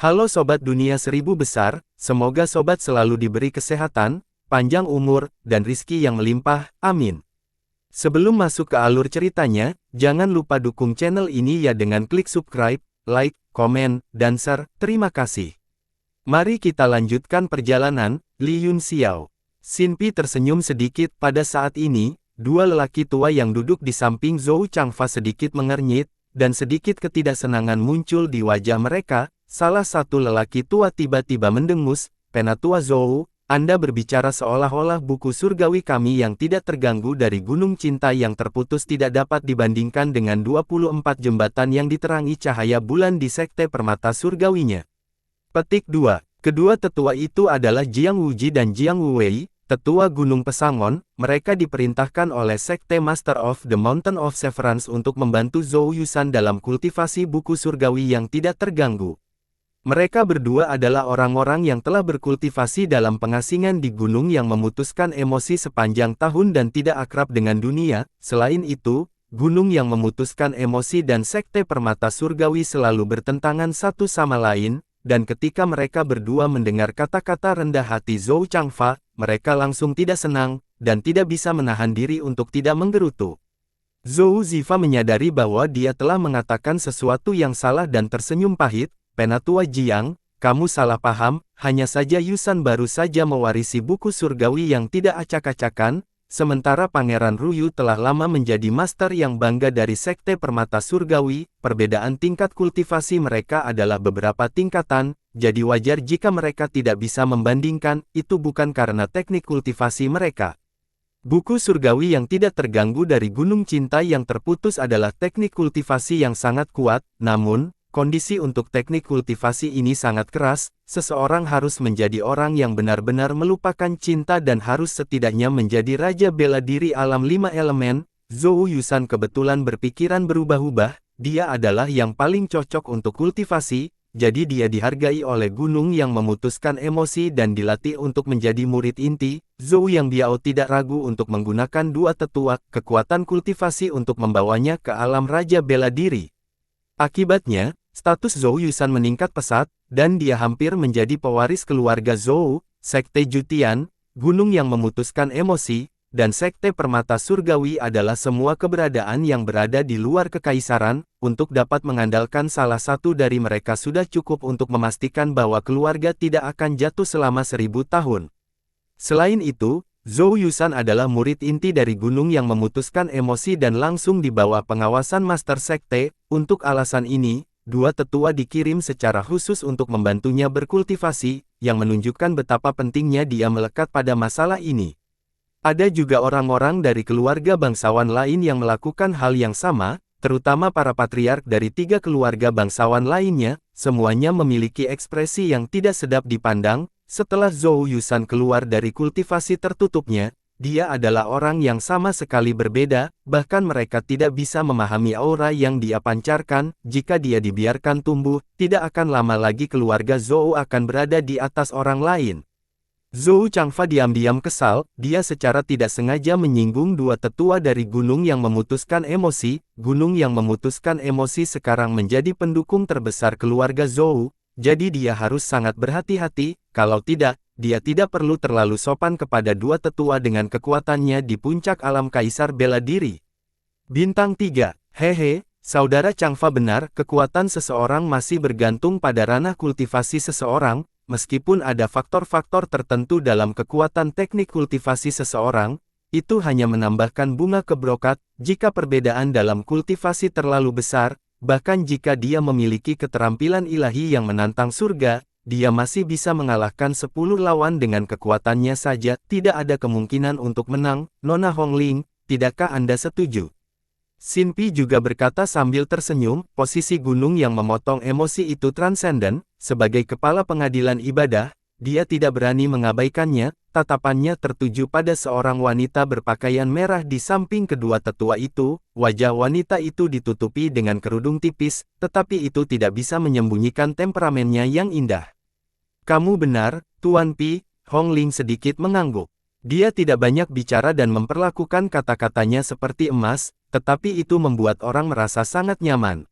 Halo Sobat Dunia Seribu Besar, semoga Sobat selalu diberi kesehatan, panjang umur, dan rizki yang melimpah, amin. Sebelum masuk ke alur ceritanya, jangan lupa dukung channel ini ya dengan klik subscribe, like, komen, dan share, terima kasih. Mari kita lanjutkan perjalanan, Li Yun Xiao. Xin Pi tersenyum sedikit pada saat ini, dua lelaki tua yang duduk di samping Zhou Changfa sedikit mengernyit, dan sedikit ketidaksenangan muncul di wajah mereka. Salah satu lelaki tua tiba-tiba mendengus, "Penatua Zhou, Anda berbicara seolah-olah buku surgawi kami yang tidak terganggu dari gunung cinta yang terputus tidak dapat dibandingkan dengan 24 jembatan yang diterangi cahaya bulan di sekte permata surgawinya." Petik 2. Kedua tetua itu adalah Jiang Wuji dan Jiang Wuwei, tetua Gunung Pesangon. Mereka diperintahkan oleh sekte Master of the Mountain of Severance untuk membantu Zhou Yusan dalam kultivasi buku surgawi yang tidak terganggu. Mereka berdua adalah orang-orang yang telah berkultivasi dalam pengasingan di gunung yang memutuskan emosi sepanjang tahun dan tidak akrab dengan dunia. Selain itu, gunung yang memutuskan emosi dan sekte permata surgawi selalu bertentangan satu sama lain, dan ketika mereka berdua mendengar kata-kata rendah hati Zhou Changfa, mereka langsung tidak senang, dan tidak bisa menahan diri untuk tidak menggerutu. Zhou Zifa menyadari bahwa dia telah mengatakan sesuatu yang salah dan tersenyum pahit. "Penatua Jiang, kamu salah paham, hanya saja Yusan baru saja mewarisi buku surgawi yang tidak acak-acakan, sementara Pangeran Ruyu telah lama menjadi master yang bangga dari sekte permata surgawi. Perbedaan tingkat kultivasi mereka adalah beberapa tingkatan, jadi wajar jika mereka tidak bisa membandingkan, itu bukan karena teknik kultivasi mereka. Buku surgawi yang tidak terganggu dari gunung cinta yang terputus adalah teknik kultivasi yang sangat kuat, namun, kondisi untuk teknik kultivasi ini sangat keras. Seseorang harus menjadi orang yang benar-benar melupakan cinta dan harus setidaknya menjadi raja bela diri alam 5 elemen. Zhou Yusan kebetulan berpikiran berubah-ubah, dia adalah yang paling cocok untuk kultivasi, jadi dia dihargai oleh gunung yang memutuskan emosi dan dilatih untuk menjadi murid inti. Zhou Yang Biao tidak ragu untuk menggunakan dua tetua kekuatan kultivasi untuk membawanya ke alam raja bela diri. Akibatnya, status Zhou Yusan meningkat pesat, dan dia hampir menjadi pewaris keluarga Zhou. Sekte Jutian, gunung yang memutuskan emosi, dan sekte permata surgawi adalah semua keberadaan yang berada di luar kekaisaran. Untuk dapat mengandalkan salah satu dari mereka sudah cukup untuk memastikan bahwa keluarga tidak akan jatuh selama 1000 tahun. Selain itu, Zhou Yusan adalah murid inti dari gunung yang memutuskan emosi dan langsung di bawah pengawasan Master Sekte. Untuk alasan ini, dua tetua dikirim secara khusus untuk membantunya berkultivasi, yang menunjukkan betapa pentingnya dia melekat pada masalah ini. Ada juga orang-orang dari keluarga bangsawan lain yang melakukan hal yang sama, terutama para patriark dari 3 keluarga bangsawan lainnya. Semuanya memiliki ekspresi yang tidak sedap dipandang. Setelah Zhou Yusan keluar dari kultivasi tertutupnya, dia adalah orang yang sama sekali berbeda, bahkan mereka tidak bisa memahami aura yang dia pancarkan. Jika dia dibiarkan tumbuh, tidak akan lama lagi keluarga Zhou akan berada di atas orang lain. Zhou Changfa diam-diam kesal, dia secara tidak sengaja menyinggung dua tetua dari gunung yang memutuskan emosi. Gunung yang memutuskan emosi sekarang menjadi pendukung terbesar keluarga Zhou, jadi dia harus sangat berhati-hati, kalau tidak, dia tidak perlu terlalu sopan kepada dua tetua dengan kekuatannya di puncak alam kaisar bela diri. Bintang 3. Hehe, saudara Changfa benar, kekuatan seseorang masih bergantung pada ranah kultivasi seseorang. Meskipun ada faktor-faktor tertentu dalam kekuatan teknik kultivasi seseorang, itu hanya menambahkan bunga kebrokat. Jika perbedaan dalam kultivasi terlalu besar, bahkan jika dia memiliki keterampilan ilahi yang menantang surga, dia masih bisa mengalahkan 10 lawan dengan kekuatannya saja. Tidak ada kemungkinan untuk menang. Nona Hongling, tidakkah Anda setuju? Xin Pi juga berkata sambil tersenyum. Posisi gunung yang memotong emosi itu transenden. Sebagai kepala pengadilan ibadah, dia tidak berani mengabaikannya. Tatapannya tertuju pada seorang wanita berpakaian merah di samping kedua tetua itu. Wajah wanita itu ditutupi dengan kerudung tipis, tetapi itu tidak bisa menyembunyikan temperamennya yang indah. "Kamu benar, Tuan Pi." Hongling sedikit mengangguk. Dia tidak banyak bicara dan memperlakukan kata-katanya seperti emas, tetapi itu membuat orang merasa sangat nyaman.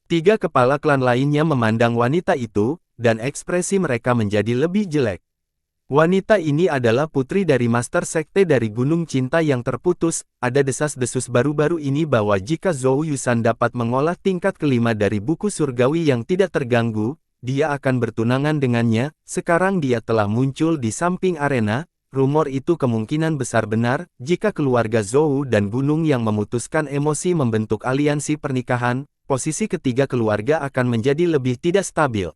3 kepala klan lainnya memandang wanita itu, dan ekspresi mereka menjadi lebih jelek. Wanita ini adalah putri dari Master Sekte dari Gunung Cinta yang terputus. Ada desas-desus baru-baru ini bahwa jika Zhou Yusan dapat mengolah tingkat kelima dari buku surgawi yang tidak terganggu, dia akan bertunangan dengannya. Sekarang dia telah muncul di samping arena. Rumor itu kemungkinan besar benar, jika keluarga Zhou dan Gunung yang memutuskan emosi membentuk aliansi pernikahan, posisi ketiga keluarga akan menjadi lebih tidak stabil.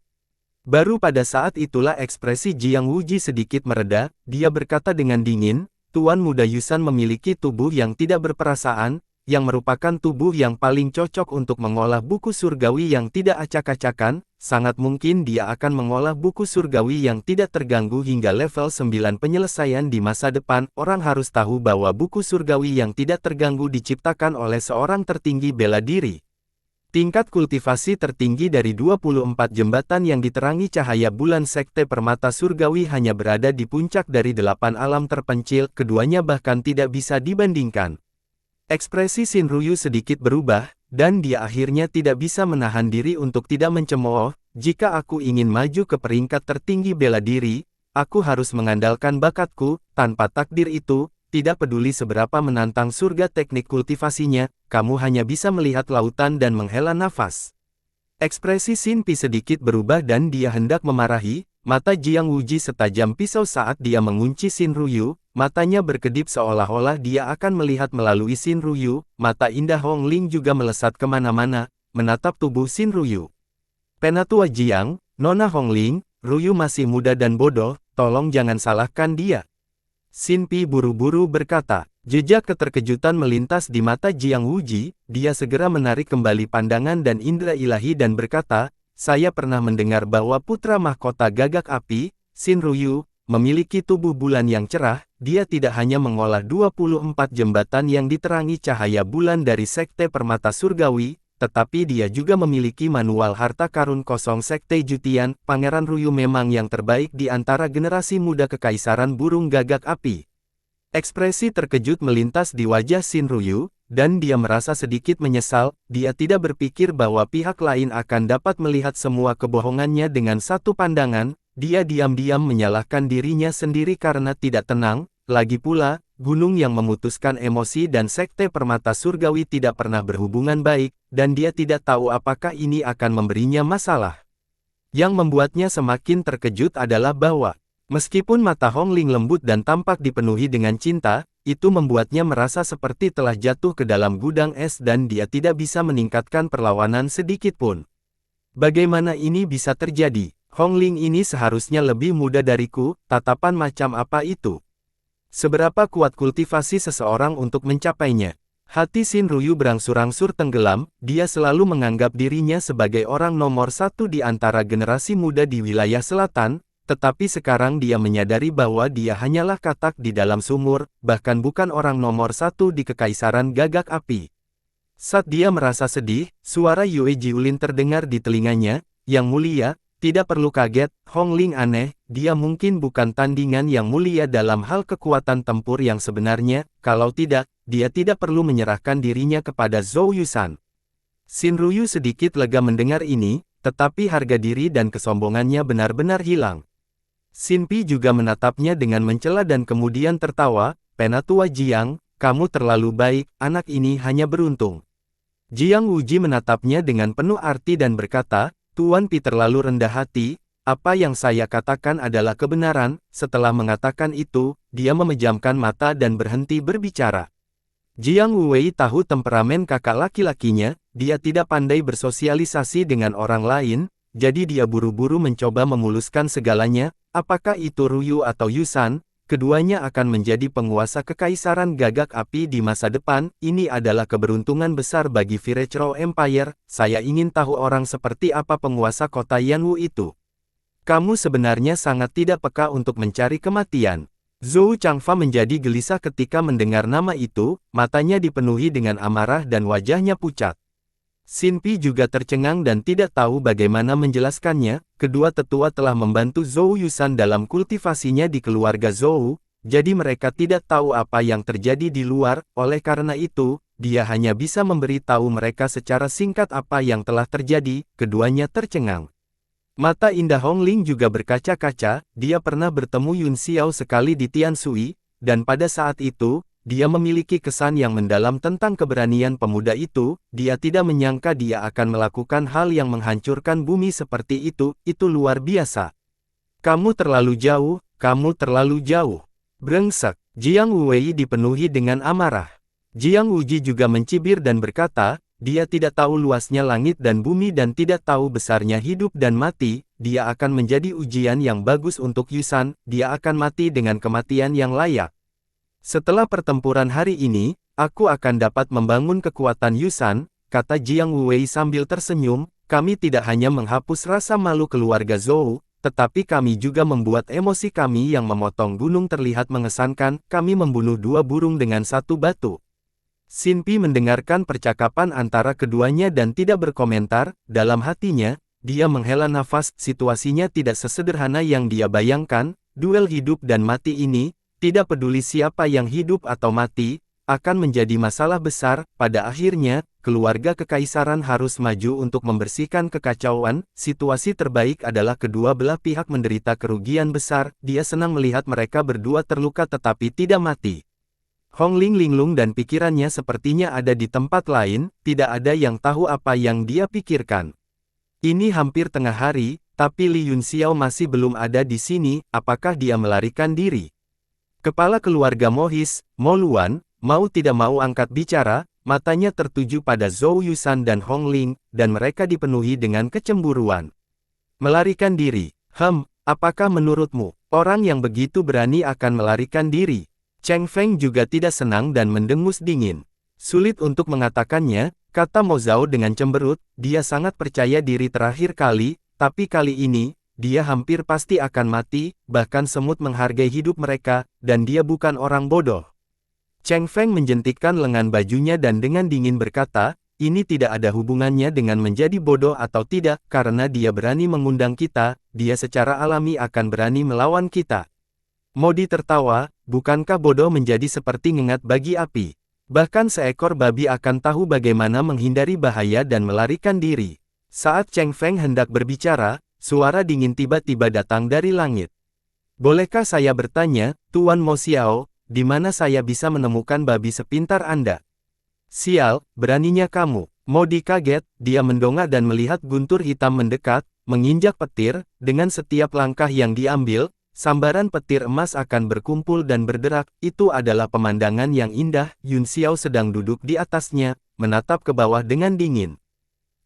Baru pada saat itulah ekspresi Jiang Wuji sedikit mereda, dia berkata dengan dingin, Tuan Muda Yusan memiliki tubuh yang tidak berperasaan, yang merupakan tubuh yang paling cocok untuk mengolah buku surgawi yang tidak acak-acakan, sangat mungkin dia akan mengolah buku surgawi yang tidak terganggu hingga level 9 penyelesaian di masa depan. Orang harus tahu bahwa buku surgawi yang tidak terganggu diciptakan oleh seorang tertinggi bela diri. Tingkat kultivasi tertinggi dari 24 jembatan yang diterangi cahaya bulan Sekte Permata Surgawi hanya berada di puncak dari 8 alam terpencil, keduanya bahkan tidak bisa dibandingkan. Ekspresi Shinryu sedikit berubah, dan dia akhirnya tidak bisa menahan diri untuk tidak mencemooh. Jika aku ingin maju ke peringkat tertinggi bela diri, aku harus mengandalkan bakatku. Tanpa takdir itu, tidak peduli seberapa menantang surga teknik kultivasinya, kamu hanya bisa melihat lautan dan menghela nafas. Ekspresi Xin Pi sedikit berubah dan dia hendak memarahi. Mata Jiang Wuji setajam pisau saat dia mengunci Shinryu. Matanya berkedip seolah-olah dia akan melihat melalui Shinryu. Mata indah Hong Ling juga melesat kemana-mana, menatap tubuh Shinryu. Penatua Jiang, Nona Hong Ling, Ryu masih muda dan bodoh, tolong jangan salahkan dia. Xin Pi buru-buru berkata. Jejak keterkejutan melintas di mata Jiang Wuji, dia segera menarik kembali pandangan dan indera ilahi dan berkata, saya pernah mendengar bahwa putra mahkota gagak api, Shinryu, memiliki tubuh bulan yang cerah. Dia tidak hanya mengolah 24 jembatan yang diterangi cahaya bulan dari Sekte Permata Surgawi, tetapi dia juga memiliki manual harta karun kosong Sekte Jutian. Pangeran Ryu memang yang terbaik di antara generasi muda Kekaisaran Burung Gagak Api. Ekspresi terkejut melintas di wajah Shinryu, dan dia merasa sedikit menyesal. Dia tidak berpikir bahwa pihak lain akan dapat melihat semua kebohongannya dengan satu pandangan. Dia diam-diam menyalahkan dirinya sendiri karena tidak tenang. Lagi pula, gunung yang memutuskan emosi dan Sekte Permata Surgawi tidak pernah berhubungan baik, dan dia tidak tahu apakah ini akan memberinya masalah. Yang membuatnya semakin terkejut adalah bahwa, meskipun mata Hong Ling lembut dan tampak dipenuhi dengan cinta, itu membuatnya merasa seperti telah jatuh ke dalam gudang es dan dia tidak bisa meningkatkan perlawanan sedikit pun. Bagaimana ini bisa terjadi? Hong Ling ini seharusnya lebih muda dariku, tatapan macam apa itu? Seberapa kuat kultivasi seseorang untuk mencapainya? Hati Shinryu berangsur-angsur tenggelam, dia selalu menganggap dirinya sebagai orang nomor satu di antara generasi muda di wilayah selatan, tetapi sekarang dia menyadari bahwa dia hanyalah katak di dalam sumur, bahkan bukan orang nomor satu di Kekaisaran Gagak Api. Saat dia merasa sedih, suara Yue Jiulin terdengar di telinganya, Yang Mulia, tidak perlu kaget, Hong Ling aneh, dia mungkin bukan tandingan yang mulia dalam hal kekuatan tempur yang sebenarnya, kalau tidak, dia tidak perlu menyerahkan dirinya kepada Zhou Yusan. Shinryu sedikit lega mendengar ini, tetapi harga diri dan kesombongannya benar-benar hilang. Xin Pi juga menatapnya dengan mencela dan kemudian tertawa, Penatua Jiang, kamu terlalu baik, anak ini hanya beruntung. Jiang Wuji menatapnya dengan penuh arti dan berkata, Tuan Pi terlalu rendah hati, apa yang saya katakan adalah kebenaran. Setelah mengatakan itu, dia memejamkan mata dan berhenti berbicara. Jiang Wuwei tahu temperamen kakak laki-lakinya, dia tidak pandai bersosialisasi dengan orang lain, jadi dia buru-buru mencoba memuluskan segalanya, apakah itu Ryu atau Yusan, keduanya akan menjadi penguasa Kekaisaran Gagak Api di masa depan. Ini adalah keberuntungan besar bagi Virechro Empire. Saya ingin tahu orang seperti apa penguasa kota Yanwu itu. Kamu sebenarnya sangat tidak peka untuk mencari kematian. Zhou Changfa menjadi gelisah ketika mendengar nama itu, matanya dipenuhi dengan amarah dan wajahnya pucat. Xin Pi juga tercengang dan tidak tahu bagaimana menjelaskannya. Kedua tetua telah membantu Zhou Yusan dalam kultivasinya di keluarga Zhou, jadi mereka tidak tahu apa yang terjadi di luar. Oleh karena itu, dia hanya bisa memberi tahu mereka secara singkat apa yang telah terjadi. Keduanya tercengang. Mata indah Hongling juga berkaca-kaca, dia pernah bertemu Yun Xiao sekali di Tianshui, dan pada saat itu, dia memiliki kesan yang mendalam tentang keberanian pemuda itu, dia tidak menyangka dia akan melakukan hal yang menghancurkan bumi seperti itu luar biasa. Kamu terlalu jauh, kamu terlalu jauh. Brengsek, Jiang Wei dipenuhi dengan amarah. Jiang Wuji juga mencibir dan berkata, dia tidak tahu luasnya langit dan bumi dan tidak tahu besarnya hidup dan mati, dia akan menjadi ujian yang bagus untuk Yusan, dia akan mati dengan kematian yang layak. Setelah pertempuran hari ini, aku akan dapat membangun kekuatan Yusan, kata Jiang Wei sambil tersenyum, kami tidak hanya menghapus rasa malu keluarga Zhou, tetapi kami juga membuat emosi kami yang memotong gunung terlihat mengesankan, kami membunuh 2 burung dengan 1 batu. Xin Pi mendengarkan percakapan antara keduanya dan tidak berkomentar, dalam hatinya, dia menghela nafas, situasinya tidak sesederhana yang dia bayangkan, duel hidup dan mati ini, tidak peduli siapa yang hidup atau mati, akan menjadi masalah besar, pada akhirnya, keluarga kekaisaran harus maju untuk membersihkan kekacauan, situasi terbaik adalah kedua belah pihak menderita kerugian besar, dia senang melihat mereka berdua terluka tetapi tidak mati. Hongling linglung dan pikirannya sepertinya ada di tempat lain, tidak ada yang tahu apa yang dia pikirkan. Ini hampir tengah hari, tapi Li Yunxiao masih belum ada di sini, apakah dia melarikan diri? Kepala keluarga Mohis, Mo Luan, mau tidak mau angkat bicara, matanya tertuju pada Zhou Yusan dan Hongling, dan mereka dipenuhi dengan kecemburuan. Melarikan diri, apakah menurutmu, orang yang begitu berani akan melarikan diri? Cheng Feng juga tidak senang dan mendengus dingin. Sulit untuk mengatakannya, kata Mo Zhao dengan cemberut, dia sangat percaya diri terakhir kali, tapi kali ini, dia hampir pasti akan mati, bahkan semut menghargai hidup mereka, dan dia bukan orang bodoh. Cheng Feng menjentikkan lengan bajunya dan dengan dingin berkata, ini tidak ada hubungannya dengan menjadi bodoh atau tidak, karena dia berani mengundang kita, dia secara alami akan berani melawan kita. Modi tertawa, bukankah bodoh menjadi seperti ngengat bagi api? Bahkan seekor babi akan tahu bagaimana menghindari bahaya dan melarikan diri. Saat Cheng Feng hendak berbicara, suara dingin tiba-tiba datang dari langit. Bolehkah saya bertanya, Tuan Mo Xiao, di mana saya bisa menemukan babi sepintar Anda? Sial, beraninya kamu. Modi kaget, dia mendongak dan melihat guntur hitam mendekat, menginjak petir, dengan setiap langkah yang diambil, sambaran petir emas akan berkumpul dan berderak, itu adalah pemandangan yang indah, Yun Xiao sedang duduk di atasnya, menatap ke bawah dengan dingin.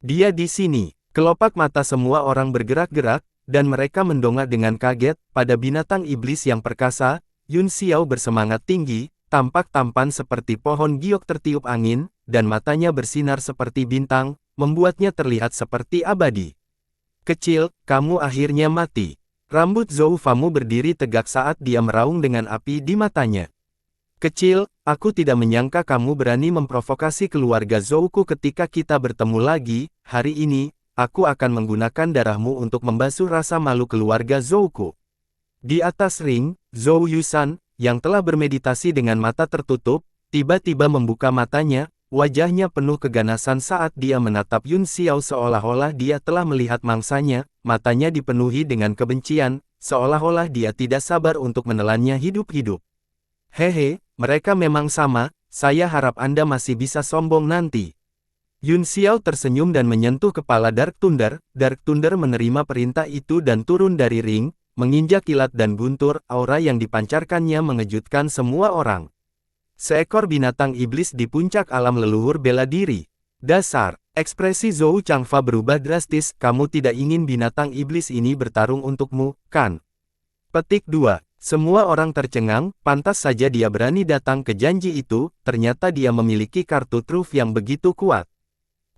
Dia di sini, kelopak mata semua orang bergerak-gerak, dan mereka mendongak dengan kaget, pada binatang iblis yang perkasa, Yun Xiao bersemangat tinggi, tampak tampan seperti pohon giok tertiup angin, dan matanya bersinar seperti bintang, membuatnya terlihat seperti abadi. Kecil, kamu akhirnya mati. Rambut Zhou Famu berdiri tegak saat dia meraung dengan api di matanya. Kecil, aku tidak menyangka kamu berani memprovokasi keluarga Zhouku ketika kita bertemu lagi, hari ini, aku akan menggunakan darahmu untuk membasuh rasa malu keluarga Zhouku. Di atas ring, Zhou Yusan, yang telah bermeditasi dengan mata tertutup, tiba-tiba membuka matanya, wajahnya penuh keganasan saat dia menatap Yun Xiao seolah-olah dia telah melihat mangsanya, matanya dipenuhi dengan kebencian, seolah-olah dia tidak sabar untuk menelannya hidup-hidup. Hehe, mereka memang sama, saya harap Anda masih bisa sombong nanti. Yun Xiao tersenyum dan menyentuh kepala Dark Thunder menerima perintah itu dan turun dari ring, menginjak kilat dan guntur, aura yang dipancarkannya mengejutkan semua orang. Seekor binatang iblis di puncak alam leluhur bela diri. Dasar, ekspresi Zhou Changfa berubah drastis, kamu tidak ingin binatang iblis ini bertarung untukmu, kan? Petik 2. Semua orang tercengang, pantas saja dia berani datang ke janji itu, ternyata dia memiliki kartu truf yang begitu kuat.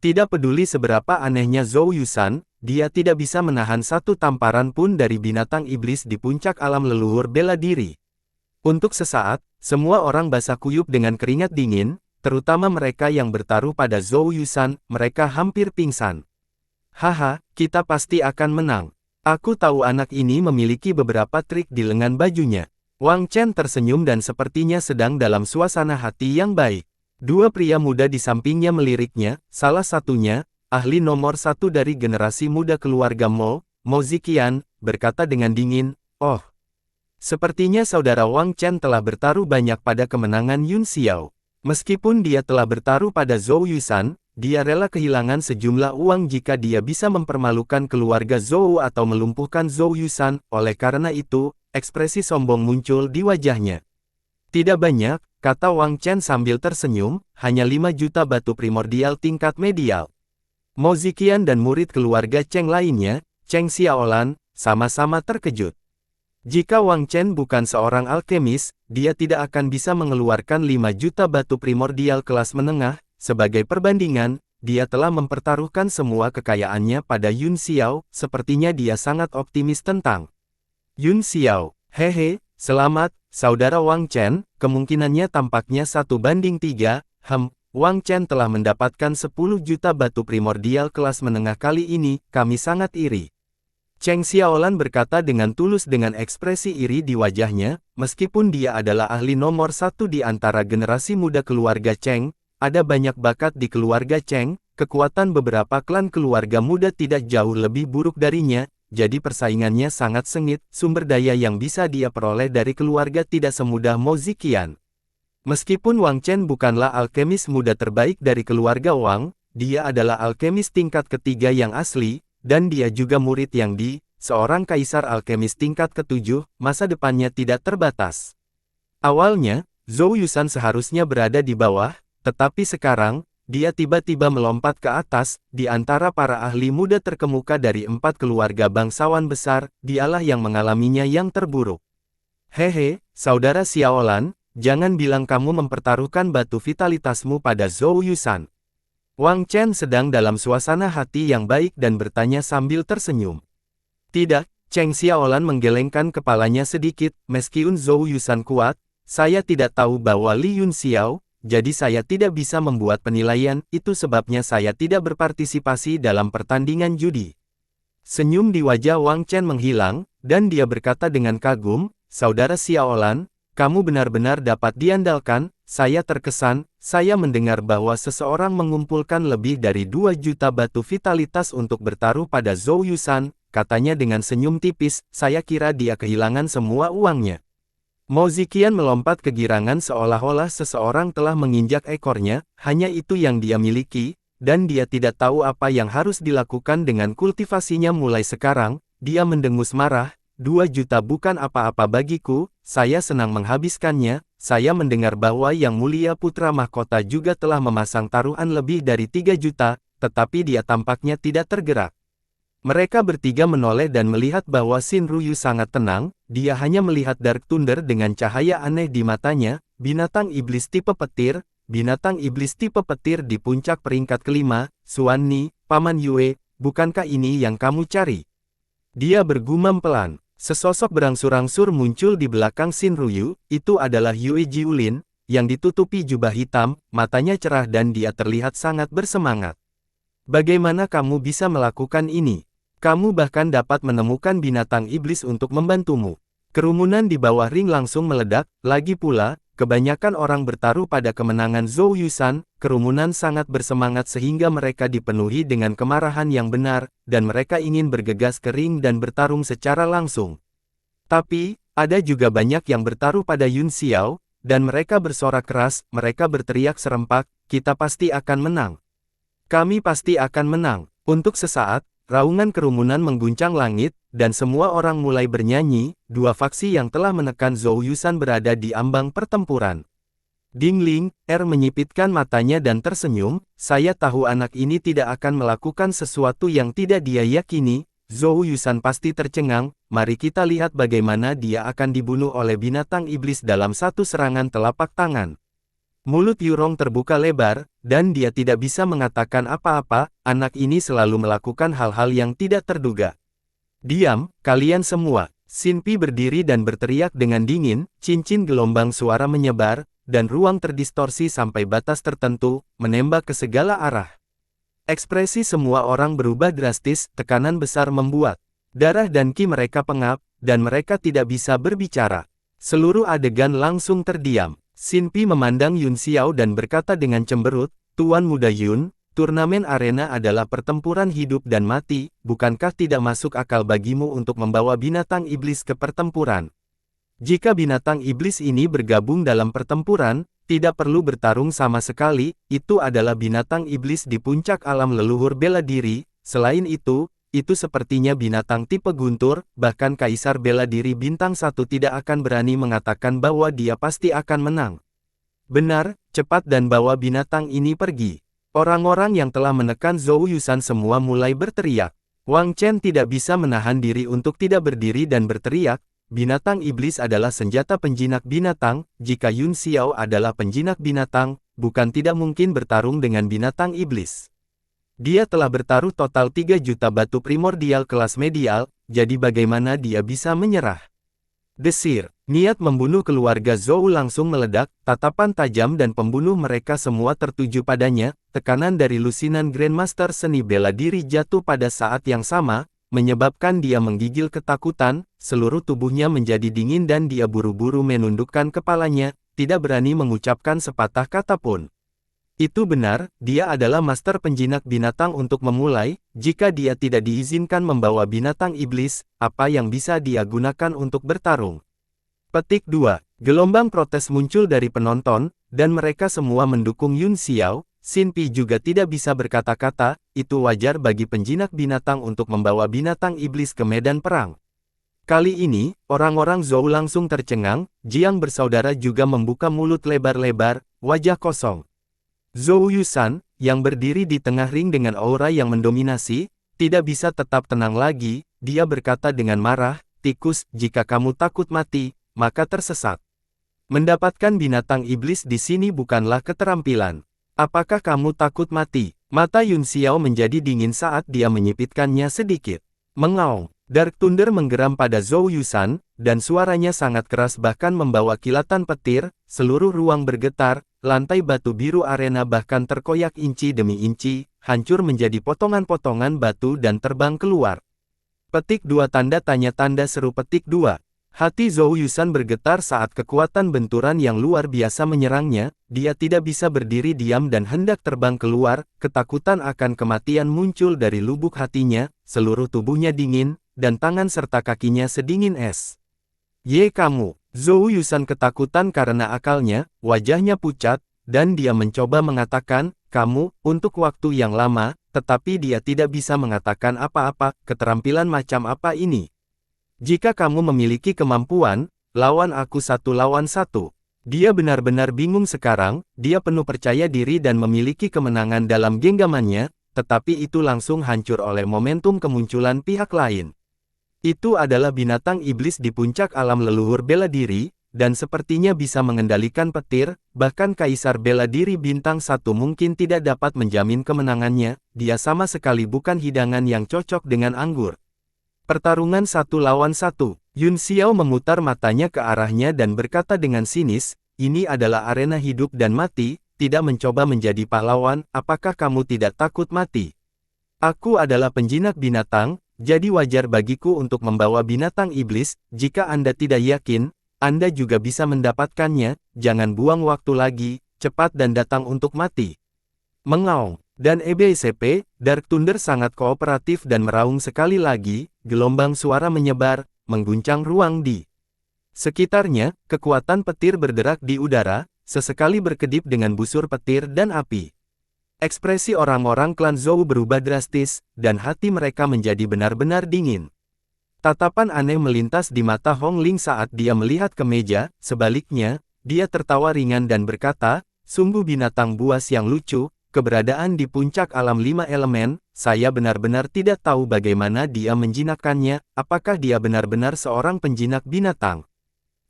Tidak peduli seberapa anehnya Zhou Yusan, dia tidak bisa menahan satu tamparan pun dari binatang iblis di puncak alam leluhur bela diri. Untuk sesaat, semua orang basah kuyup dengan keringat dingin, terutama mereka yang bertaruh pada Zhou Yusan, mereka hampir pingsan. Haha, kita pasti akan menang. Aku tahu anak ini memiliki beberapa trik di lengan bajunya. Wang Chen tersenyum dan sepertinya sedang dalam suasana hati yang baik. Dua pria muda di sampingnya meliriknya, salah satunya, ahli nomor 1 dari generasi muda keluarga Mo, Mo Ziqian, berkata dengan dingin, "Oh, sepertinya saudara Wang Chen telah bertaruh banyak pada kemenangan Yun Xiao. Meskipun dia telah bertaruh pada Zhou Yusan, dia rela kehilangan sejumlah uang jika dia bisa mempermalukan keluarga Zhou atau melumpuhkan Zhou Yusan. Oleh karena itu, ekspresi sombong muncul di wajahnya. Tidak banyak, kata Wang Chen sambil tersenyum, hanya 5 juta batu primordial tingkat medial. Mo Ziqian dan murid keluarga Cheng lainnya, Cheng Xiaolan, sama-sama terkejut. Jika Wang Chen bukan seorang alkemis, dia tidak akan bisa mengeluarkan 5 juta batu primordial kelas menengah. Sebagai perbandingan, dia telah mempertaruhkan semua kekayaannya pada Yun Xiao, sepertinya dia sangat optimis tentang Yun Xiao. Hehe, selamat, saudara Wang Chen, kemungkinannya tampaknya 1:3, Wang Chen telah mendapatkan 10 juta batu primordial kelas menengah kali ini, kami sangat iri. Cheng Xiaolan berkata dengan tulus dengan ekspresi iri di wajahnya, meskipun dia adalah ahli nomor 1 di antara generasi muda keluarga Cheng, ada banyak bakat di keluarga Cheng, kekuatan beberapa klan keluarga muda tidak jauh lebih buruk darinya, jadi persaingannya sangat sengit, sumber daya yang bisa dia peroleh dari keluarga tidak semudah Mo Ziqian. Meskipun Wang Chen bukanlah alkemis muda terbaik dari keluarga Wang, dia adalah alkemis tingkat ketiga yang asli, dan dia juga murid yang seorang kaisar alkemis tingkat ke-7, masa depannya tidak terbatas. Awalnya, Zhou Yusan seharusnya berada di bawah, tetapi sekarang, dia tiba-tiba melompat ke atas, di antara para ahli muda terkemuka dari 4 keluarga bangsawan besar, dialah yang mengalaminya yang terburuk. Hehe, saudara Xiaolan, jangan bilang kamu mempertaruhkan batu vitalitasmu pada Zhou Yusan. Wang Chen sedang dalam suasana hati yang baik dan bertanya sambil tersenyum. Tidak, Cheng Xiaolan menggelengkan kepalanya sedikit, meskipun Zhou Yusan kuat, saya tidak tahu bahwa Li Yun Xiao, jadi saya tidak bisa membuat penilaian, itu sebabnya saya tidak berpartisipasi dalam pertandingan judi. Senyum di wajah Wang Chen menghilang, dan dia berkata dengan kagum, saudara Xiaolan, kamu benar-benar dapat diandalkan, saya terkesan, saya mendengar bahwa seseorang mengumpulkan lebih dari 2 juta batu vitalitas untuk bertaruh pada Zhou Yusan, katanya dengan senyum tipis, saya kira dia kehilangan semua uangnya. Mo Ziqian melompat kegirangan seolah-olah seseorang telah menginjak ekornya, hanya itu yang dia miliki, dan dia tidak tahu apa yang harus dilakukan dengan kultivasinya mulai sekarang, dia mendengus marah, 2 juta bukan apa-apa bagiku, saya senang menghabiskannya, saya mendengar bahwa Yang Mulia Putra Mahkota juga telah memasang taruhan lebih dari 3 juta, tetapi dia tampaknya tidak tergerak. Mereka bertiga menoleh dan melihat bahwa Xin Ruyu sangat tenang, dia hanya melihat Dark Thunder dengan cahaya aneh di matanya, binatang iblis tipe petir di puncak peringkat kelima, Xuan Ni, Paman Yue, bukankah ini yang kamu cari? Dia bergumam pelan. Sesosok berangsur-angsur muncul di belakang Xin Ruyu, itu adalah Yue Jiulin, yang ditutupi jubah hitam, matanya cerah dan dia terlihat sangat bersemangat. Bagaimana kamu bisa melakukan ini? Kamu bahkan dapat menemukan binatang iblis untuk membantumu. Kerumunan di bawah ring langsung meledak, lagi pula, kebanyakan orang bertaruh pada kemenangan Zhou Yusan, kerumunan sangat bersemangat sehingga mereka dipenuhi dengan kemarahan yang benar, dan mereka ingin bergegas ke ring dan bertarung secara langsung. Tapi, ada juga banyak yang bertaruh pada Yun Xiao, dan mereka bersorak keras, mereka berteriak serempak, kita pasti akan menang. Kami pasti akan menang. Untuk sesaat, raungan kerumunan mengguncang langit, dan semua orang mulai bernyanyi, dua faksi yang telah menekan Zhou Yusan berada di ambang pertempuran. Ding Ling, menyipitkan matanya dan tersenyum, saya tahu anak ini tidak akan melakukan sesuatu yang tidak dia yakini, Zhou Yusan pasti tercengang, mari kita lihat bagaimana dia akan dibunuh oleh binatang iblis dalam satu serangan telapak tangan. Mulut Yurong terbuka lebar, dan dia tidak bisa mengatakan apa-apa, anak ini selalu melakukan hal-hal yang tidak terduga. Diam, kalian semua. Xin Pi berdiri dan berteriak dengan dingin, cincin gelombang suara menyebar, dan ruang terdistorsi sampai batas tertentu, menembak ke segala arah. Ekspresi semua orang berubah drastis, tekanan besar membuat darah dan ki mereka pengap, dan mereka tidak bisa berbicara. Seluruh adegan langsung terdiam. Xin Pi memandang Yun Xiao dan berkata dengan cemberut, Tuan Muda Yun, Turnamen arena adalah pertempuran hidup dan mati, bukankah tidak masuk akal bagimu untuk membawa binatang iblis ke pertempuran? Jika binatang iblis ini bergabung dalam pertempuran, tidak perlu bertarung sama sekali, itu adalah binatang iblis di puncak alam leluhur bela diri. Selain itu sepertinya binatang tipe guntur, bahkan Kaisar Bela Diri Bintang 1 tidak akan berani mengatakan bahwa dia pasti akan menang. Benar, cepat dan bawa binatang ini pergi. Orang-orang yang telah menekan Zhou Yusan semua mulai berteriak. Wang Chen tidak bisa menahan diri untuk tidak berdiri dan berteriak, binatang iblis adalah senjata penjinak binatang, jika Yun Xiao adalah penjinak binatang, bukan tidak mungkin bertarung dengan binatang iblis. Dia telah bertaruh total 3 juta batu primordial kelas medial, jadi bagaimana dia bisa menyerah? Desir, niat membunuh keluarga Zhou langsung meledak, tatapan tajam dan pembunuh mereka semua tertuju padanya, tekanan dari lusinan Grandmaster seni bela diri jatuh pada saat yang sama, menyebabkan dia menggigil ketakutan, seluruh tubuhnya menjadi dingin dan dia buru-buru menundukkan kepalanya, tidak berani mengucapkan sepatah kata pun. Itu benar, dia adalah master penjinak binatang untuk memulai, jika dia tidak diizinkan membawa binatang iblis, apa yang bisa dia gunakan untuk bertarung? Petik 2. Gelombang protes muncul dari penonton, dan mereka semua mendukung Yun Xiao. Xin Pi juga tidak bisa berkata-kata, itu wajar bagi penjinak binatang untuk membawa binatang iblis ke medan perang. Kali ini, orang-orang Zhou langsung tercengang, Jiang bersaudara juga membuka mulut lebar-lebar, wajah kosong. Zhou Yusan, yang berdiri di tengah ring dengan aura yang mendominasi, tidak bisa tetap tenang lagi, dia berkata dengan marah, tikus, jika kamu takut mati, maka tersesat. Mendapatkan binatang iblis di sini bukanlah keterampilan. Apakah kamu takut mati? Mata Yun Xiao menjadi dingin saat dia menyipitkannya sedikit. Mengaung, Dark Thunder menggeram pada Zhou Yusan, dan suaranya sangat keras bahkan membawa kilatan petir, seluruh ruang bergetar, lantai batu biru arena bahkan terkoyak inci demi inci, hancur menjadi potongan-potongan batu dan terbang keluar. Petik 2 tanda tanya tanda seru petik 2. Hati Zhou Yusan bergetar saat kekuatan benturan yang luar biasa menyerangnya, dia tidak bisa berdiri diam dan hendak terbang keluar, ketakutan akan kematian muncul dari lubuk hatinya, seluruh tubuhnya dingin, dan tangan serta kakinya sedingin es. Ye kamu! Zhou Yusan ketakutan karena akalnya, wajahnya pucat, dan dia mencoba mengatakan, kamu, untuk waktu yang lama, tetapi dia tidak bisa mengatakan apa-apa, keterampilan macam apa ini? Jika kamu memiliki kemampuan, lawan aku 1 lawan 1. Dia benar-benar bingung sekarang, dia penuh percaya diri dan memiliki kemenangan dalam genggamannya, tetapi itu langsung hancur oleh momentum kemunculan pihak lain. Itu adalah binatang iblis di puncak alam leluhur bela diri, dan sepertinya bisa mengendalikan petir, bahkan Kaisar Bela Diri Bintang 1 mungkin tidak dapat menjamin kemenangannya, dia sama sekali bukan hidangan yang cocok dengan anggur. Pertarungan 1 lawan 1, Yun Xiao memutar matanya ke arahnya dan berkata dengan sinis, ini adalah arena hidup dan mati, tidak mencoba menjadi pahlawan, apakah kamu tidak takut mati? Aku adalah penjinak binatang, jadi wajar bagiku untuk membawa binatang iblis, jika Anda tidak yakin, Anda juga bisa mendapatkannya, jangan buang waktu lagi, cepat dan datang untuk mati. Mengaung, dan EBCP, Dark Thunder sangat kooperatif dan meraung sekali lagi, gelombang suara menyebar, mengguncang ruang di sekitarnya, kekuatan petir berderak di udara, sesekali berkedip dengan busur petir dan api. Ekspresi orang-orang klan Zhou berubah drastis, dan hati mereka menjadi benar-benar dingin. Tatapan aneh melintas di mata Hong Ling saat dia melihat ke meja, sebaliknya, dia tertawa ringan dan berkata, sungguh binatang buas yang lucu, keberadaan di puncak alam 5 elemen, saya benar-benar tidak tahu bagaimana dia menjinakkannya, apakah dia benar-benar seorang penjinak binatang.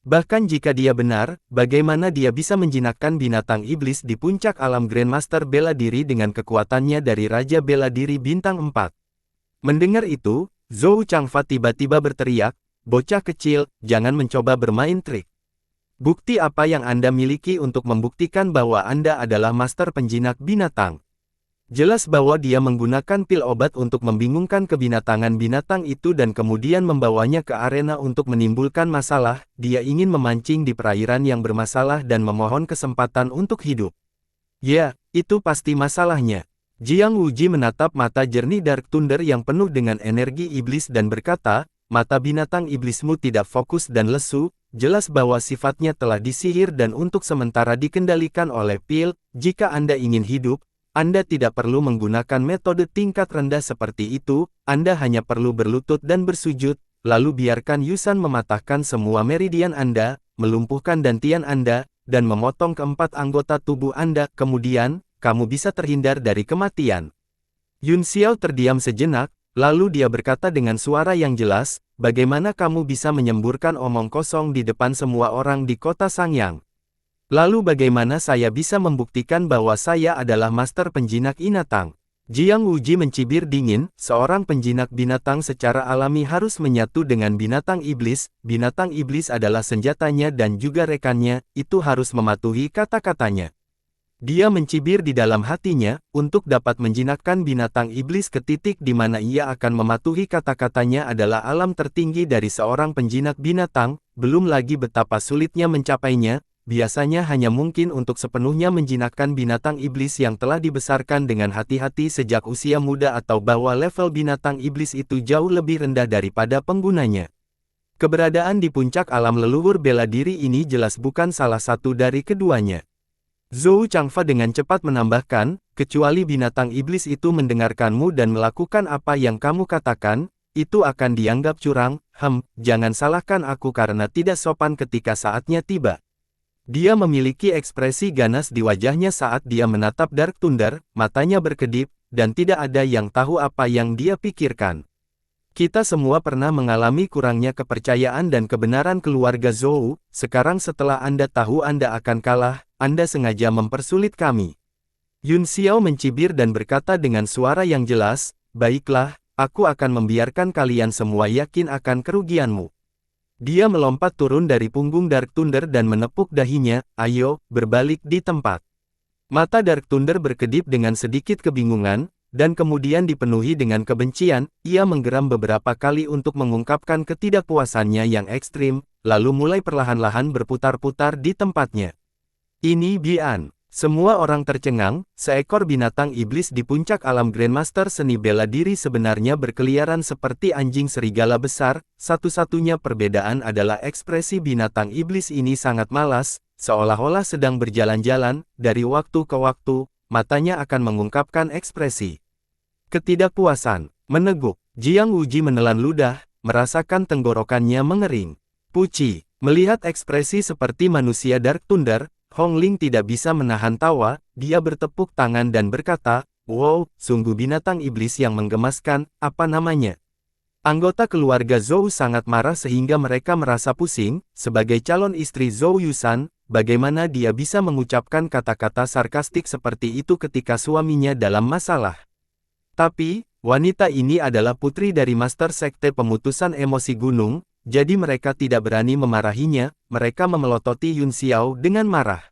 Bahkan jika dia benar, bagaimana dia bisa menjinakkan binatang iblis di puncak alam Grandmaster Bela Diri dengan kekuatannya dari Raja Bela Diri Bintang 4. Mendengar itu, Zhou Changfa tiba-tiba berteriak, bocah kecil, jangan mencoba bermain trik. Bukti apa yang Anda miliki untuk membuktikan bahwa Anda adalah master penjinak binatang? Jelas bahwa dia menggunakan pil obat untuk membingungkan kebinatangan binatang itu dan kemudian membawanya ke arena untuk menimbulkan masalah, dia ingin memancing di perairan yang bermasalah dan memohon kesempatan untuk hidup. Ya, itu pasti masalahnya. Jiang Wuji menatap mata jernih Dark Thunder yang penuh dengan energi iblis dan berkata, mata binatang iblismu tidak fokus dan lesu, jelas bahwa sifatnya telah disihir dan untuk sementara dikendalikan oleh pil. Jika Anda ingin hidup, Anda tidak perlu menggunakan metode tingkat rendah seperti itu, Anda hanya perlu berlutut dan bersujud, lalu biarkan Yusan mematahkan semua meridian Anda, melumpuhkan dantian Anda, dan memotong keempat anggota tubuh Anda, kemudian, kamu bisa terhindar dari kematian. Yun Xiao terdiam sejenak, lalu dia berkata dengan suara yang jelas, bagaimana kamu bisa menyemburkan omong kosong di depan semua orang di kota Sangyang? Lalu bagaimana saya bisa membuktikan bahwa saya adalah master penjinak binatang? Jiang Wuji mencibir dingin, seorang penjinak binatang secara alami harus menyatu dengan binatang iblis adalah senjatanya dan juga rekannya, itu harus mematuhi kata-katanya. Dia mencibir di dalam hatinya, untuk dapat menjinakkan binatang iblis ke titik di mana ia akan mematuhi kata-katanya adalah alam tertinggi dari seorang penjinak binatang, belum lagi betapa sulitnya mencapainya, biasanya hanya mungkin untuk sepenuhnya menjinakkan binatang iblis yang telah dibesarkan dengan hati-hati sejak usia muda atau bahwa level binatang iblis itu jauh lebih rendah daripada penggunanya. Keberadaan di puncak alam leluhur bela diri ini jelas bukan salah satu dari keduanya. Zhou Changfa dengan cepat menambahkan, kecuali binatang iblis itu mendengarkanmu dan melakukan apa yang kamu katakan, itu akan dianggap curang. Jangan salahkan aku karena tidak sopan ketika saatnya tiba. Dia memiliki ekspresi ganas di wajahnya saat dia menatap Dark Thunder, matanya berkedip, dan tidak ada yang tahu apa yang dia pikirkan. Kita semua pernah mengalami kurangnya kepercayaan dan kebenaran keluarga Zhou, sekarang setelah Anda tahu Anda akan kalah, Anda sengaja mempersulit kami. Yun Xiao mencibir dan berkata dengan suara yang jelas, baiklah, aku akan membiarkan kalian semua yakin akan kerugianmu. Dia melompat turun dari punggung Dark Thunder dan menepuk dahinya, ayo, berbalik di tempat. Mata Dark Thunder berkedip dengan sedikit kebingungan, dan kemudian dipenuhi dengan kebencian, ia menggeram beberapa kali untuk mengungkapkan ketidakpuasannya yang ekstrim, lalu mulai perlahan-lahan berputar-putar di tempatnya. Ini Bian. Semua orang tercengang, seekor binatang iblis di puncak alam Grandmaster seni bela diri sebenarnya berkeliaran seperti anjing serigala besar, satu-satunya perbedaan adalah ekspresi binatang iblis ini sangat malas, seolah-olah sedang berjalan-jalan, dari waktu ke waktu, matanya akan mengungkapkan ekspresi ketidakpuasan, meneguk. Jiang Wuji menelan ludah, merasakan tenggorokannya mengering. Puci, melihat ekspresi seperti manusia Dark Thunder, Hong Ling tidak bisa menahan tawa, dia bertepuk tangan dan berkata, wow, sungguh binatang iblis yang menggemaskan, apa namanya? Anggota keluarga Zhou sangat marah sehingga mereka merasa pusing, sebagai calon istri Zhou Yusan, bagaimana dia bisa mengucapkan kata-kata sarkastik seperti itu ketika suaminya dalam masalah. Tapi, wanita ini adalah putri dari Master Sekte Pemutusan Emosi Gunung, jadi mereka tidak berani memarahinya, mereka memelototi Yun Xiao dengan marah.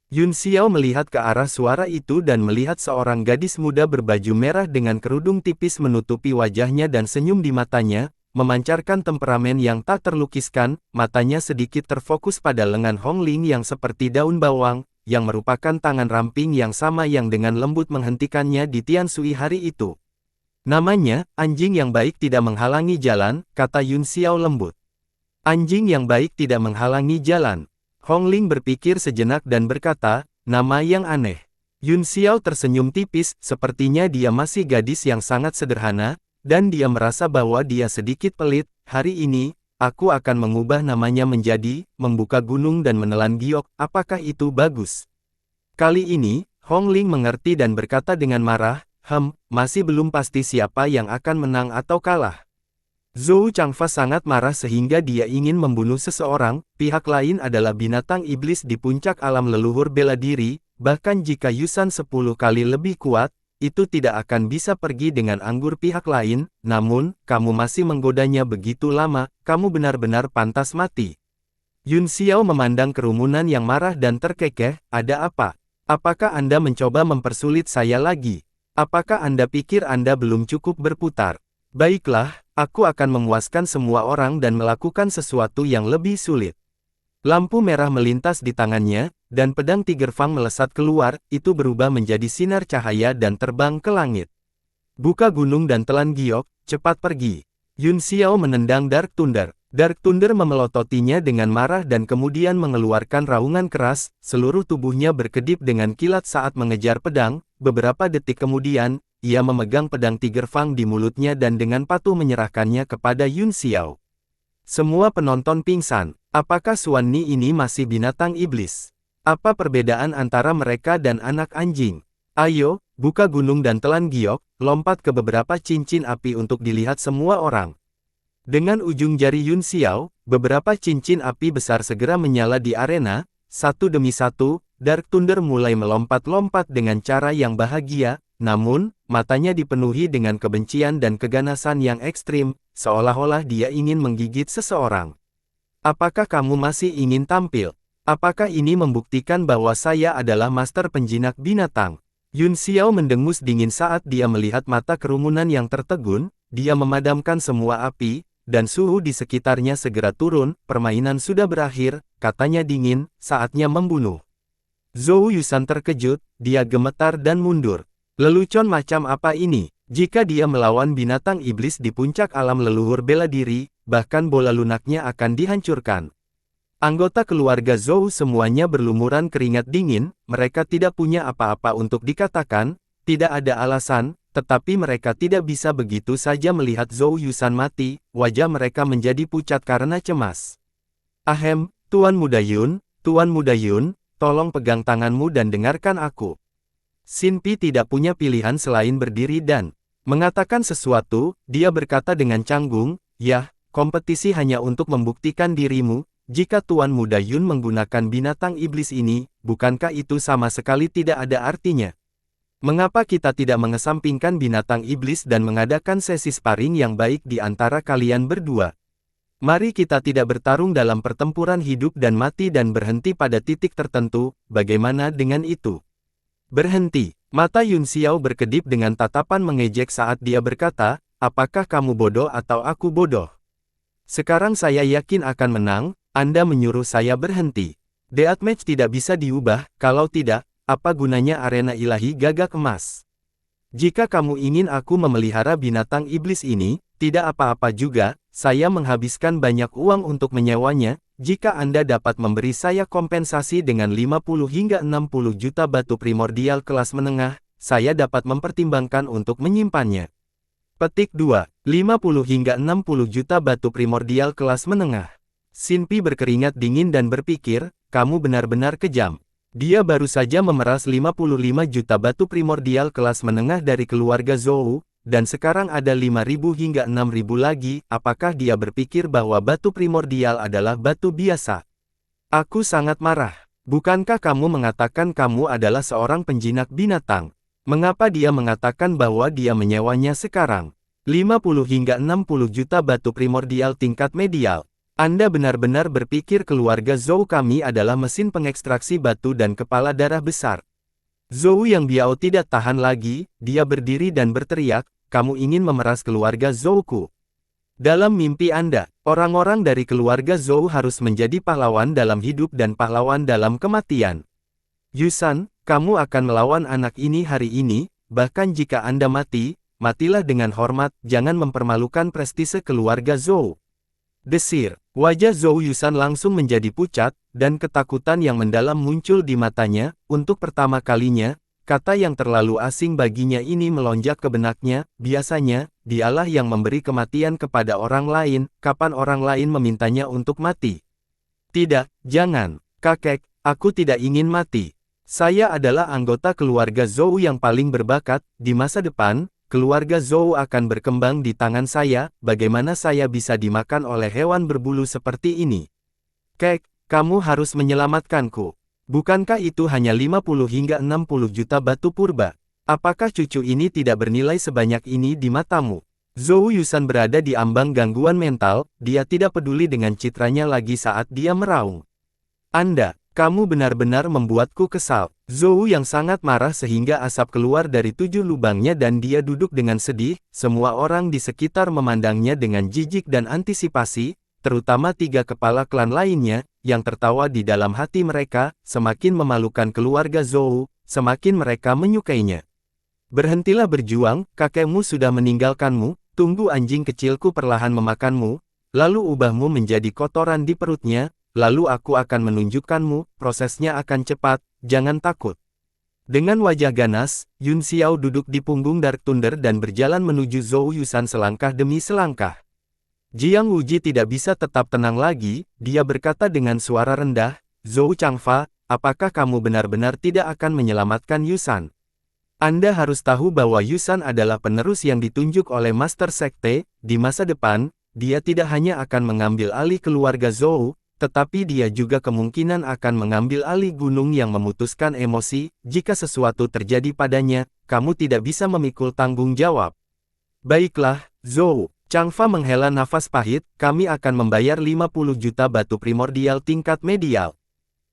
Yun Xiao melihat ke arah suara itu dan melihat seorang gadis muda berbaju merah dengan kerudung tipis menutupi wajahnya dan senyum di matanya, memancarkan temperamen yang tak terlukiskan, matanya sedikit terfokus pada lengan Hong Ling yang seperti daun bawang, yang merupakan tangan ramping yang sama yang dengan lembut menghentikannya di Tian Sui hari itu. Namanya, anjing yang baik tidak menghalangi jalan, kata Yun Xiao lembut. Anjing yang baik tidak menghalangi jalan. Hong Ling berpikir sejenak dan berkata, nama yang aneh. Yun Xiao tersenyum tipis, sepertinya dia masih gadis yang sangat sederhana, dan dia merasa bahwa dia sedikit pelit. Hari ini, aku akan mengubah namanya menjadi, membuka gunung dan menelan giok, apakah itu bagus? Kali ini, Hong Ling mengerti dan berkata dengan marah, masih belum pasti siapa yang akan menang atau kalah. Zhou Changfa sangat marah sehingga dia ingin membunuh seseorang, pihak lain adalah binatang iblis di puncak alam leluhur bela diri, bahkan jika Yusan 10 kali lebih kuat, itu tidak akan bisa pergi dengan anggur pihak lain, namun, kamu masih menggodanya begitu lama, kamu benar-benar pantas mati. Yun Xiao memandang kerumunan yang marah dan terkekeh, ada apa? Apakah Anda mencoba mempersulit saya lagi? Apakah Anda pikir Anda belum cukup berputar? Baiklah, aku akan memuaskan semua orang dan melakukan sesuatu yang lebih sulit. Lampu merah melintas di tangannya, dan pedang Tiger Fang melesat keluar, itu berubah menjadi sinar cahaya dan terbang ke langit. Buka gunung dan telan giok, cepat pergi. Yun Xiao menendang Dark Thunder. Dark Thunder memelototinya dengan marah dan kemudian mengeluarkan raungan keras, seluruh tubuhnya berkedip dengan kilat saat mengejar pedang. Beberapa detik kemudian, ia memegang pedang Tiger Fang di mulutnya dan dengan patuh menyerahkannya kepada Yun Xiao. Semua penonton pingsan. Apakah Xuan Ni ini masih binatang iblis? Apa perbedaan antara mereka dan anak anjing? Ayo, buka gunung dan telan giok, lompat ke beberapa cincin api untuk dilihat semua orang. Dengan ujung jari Yun Xiao, beberapa cincin api besar segera menyala di arena, satu demi satu. Dark Thunder mulai melompat-lompat dengan cara yang bahagia, namun, matanya dipenuhi dengan kebencian dan keganasan yang ekstrim, seolah-olah dia ingin menggigit seseorang. Apakah kamu masih ingin tampil? Apakah ini membuktikan bahwa saya adalah master penjinak binatang? Yun Xiao mendengus dingin saat dia melihat mata kerumunan yang tertegun, dia memadamkan semua api, dan suhu di sekitarnya segera turun. Permainan sudah berakhir, katanya dingin, saatnya membunuh. Zhou Yusan terkejut, dia gemetar dan mundur. Lelucon macam apa ini? Jika dia melawan binatang iblis di puncak alam leluhur bela diri, bahkan bola lunaknya akan dihancurkan. Anggota keluarga Zhou semuanya berlumuran keringat dingin, mereka tidak punya apa-apa untuk dikatakan, tidak ada alasan, tetapi mereka tidak bisa begitu saja melihat Zhou Yusan mati, wajah mereka menjadi pucat karena cemas. Ahem, Tuan Muda Yun, tolong pegang tanganmu dan dengarkan aku. Xin Pi tidak punya pilihan selain berdiri dan mengatakan sesuatu. Dia berkata dengan canggung, "Yah, kompetisi hanya untuk membuktikan dirimu. Jika Tuan Muda Yun menggunakan binatang iblis ini, bukankah itu sama sekali tidak ada artinya? Mengapa kita tidak mengesampingkan binatang iblis dan mengadakan sesi sparring yang baik di antara kalian berdua? Mari kita tidak bertarung dalam pertempuran hidup dan mati dan berhenti pada titik tertentu, bagaimana dengan itu?" Berhenti. Mata Yun Xiao berkedip dengan tatapan mengejek saat dia berkata, "Apakah kamu bodoh atau aku bodoh? Sekarang saya yakin akan menang. Anda menyuruh saya berhenti. Deathmatch tidak bisa diubah, kalau tidak, apa gunanya arena ilahi gagak emas? Jika kamu ingin aku memelihara binatang iblis ini, tidak apa-apa juga, saya menghabiskan banyak uang untuk menyewanya. Jika Anda dapat memberi saya kompensasi dengan 50 hingga 60 juta batu primordial kelas menengah, saya dapat mempertimbangkan untuk menyimpannya." Petik 2. 50 hingga 60 juta batu primordial kelas menengah. Xin Pi berkeringat dingin dan berpikir, kamu benar-benar kejam. Dia baru saja memeras 55 juta batu primordial kelas menengah dari keluarga Zhou, dan sekarang ada 5.000 hingga 6.000 lagi. Apakah dia berpikir bahwa batu primordial adalah batu biasa? Aku sangat marah. Bukankah kamu mengatakan kamu adalah seorang penjinak binatang? Mengapa dia mengatakan bahwa dia menyewanya sekarang? 50 hingga 60 juta batu primordial tingkat medial. Anda benar-benar berpikir keluarga Zhou kami adalah mesin pengekstraksi batu dan kepala darah besar? Zhou yang biao tidak tahan lagi, dia berdiri dan berteriak, kamu ingin memeras keluarga Zhouku? Dalam mimpi Anda, orang-orang dari keluarga Zhou harus menjadi pahlawan dalam hidup dan pahlawan dalam kematian. Yusan, kamu akan melawan anak ini hari ini, bahkan jika Anda mati, matilah dengan hormat, jangan mempermalukan prestise keluarga Zhou. Desir. Wajah Zhou Yusan langsung menjadi pucat, dan ketakutan yang mendalam muncul di matanya. Untuk pertama kalinya, kata yang terlalu asing baginya ini melonjak ke benaknya. Biasanya, dialah yang memberi kematian kepada orang lain. Kapan orang lain memintanya untuk mati? Tidak, jangan. Kakek, aku tidak ingin mati. Saya adalah anggota keluarga Zhou yang paling berbakat. Di masa depan, keluarga Zhou akan berkembang di tangan saya. Bagaimana saya bisa dimakan oleh hewan berbulu seperti ini? Kek, kamu harus menyelamatkanku. Bukankah itu hanya 50 hingga 60 juta batu purba? Apakah cucu ini tidak bernilai sebanyak ini di matamu? Zhou Yusan berada di ambang gangguan mental, dia tidak peduli dengan citranya lagi saat dia meraung. Kamu benar-benar membuatku kesal. Zhou yang sangat marah sehingga asap keluar dari 7 lubangnya dan dia duduk dengan sedih. Semua orang di sekitar memandangnya dengan jijik dan antisipasi, terutama 3 kepala klan lainnya. yang tertawa di dalam hati mereka, semakin memalukan keluarga Zhou, semakin mereka menyukainya. Berhentilah berjuang, kakekmu sudah meninggalkanmu, tunggu anjing kecilku perlahan memakanmu, lalu ubahmu menjadi kotoran di perutnya, lalu aku akan menunjukkanmu, prosesnya akan cepat, jangan takut. Dengan wajah ganas, Yun Xiao duduk di punggung Dark Thunder dan berjalan menuju Zhou Yusan selangkah demi selangkah. Jiang Wuji tidak bisa tetap tenang lagi, dia berkata dengan suara rendah, Zhou Changfa, apakah kamu benar-benar tidak akan menyelamatkan Yusan? Anda harus tahu bahwa Yusan adalah penerus yang ditunjuk oleh Master Sekte, di masa depan, dia tidak hanya akan mengambil alih keluarga Zhou, tetapi dia juga kemungkinan akan mengambil alih gunung yang memutuskan emosi, jika sesuatu terjadi padanya, kamu tidak bisa memikul tanggung jawab. Baiklah, Zhou. Changfa menghela nafas pahit, kami akan membayar 50 juta batu primordial tingkat medial.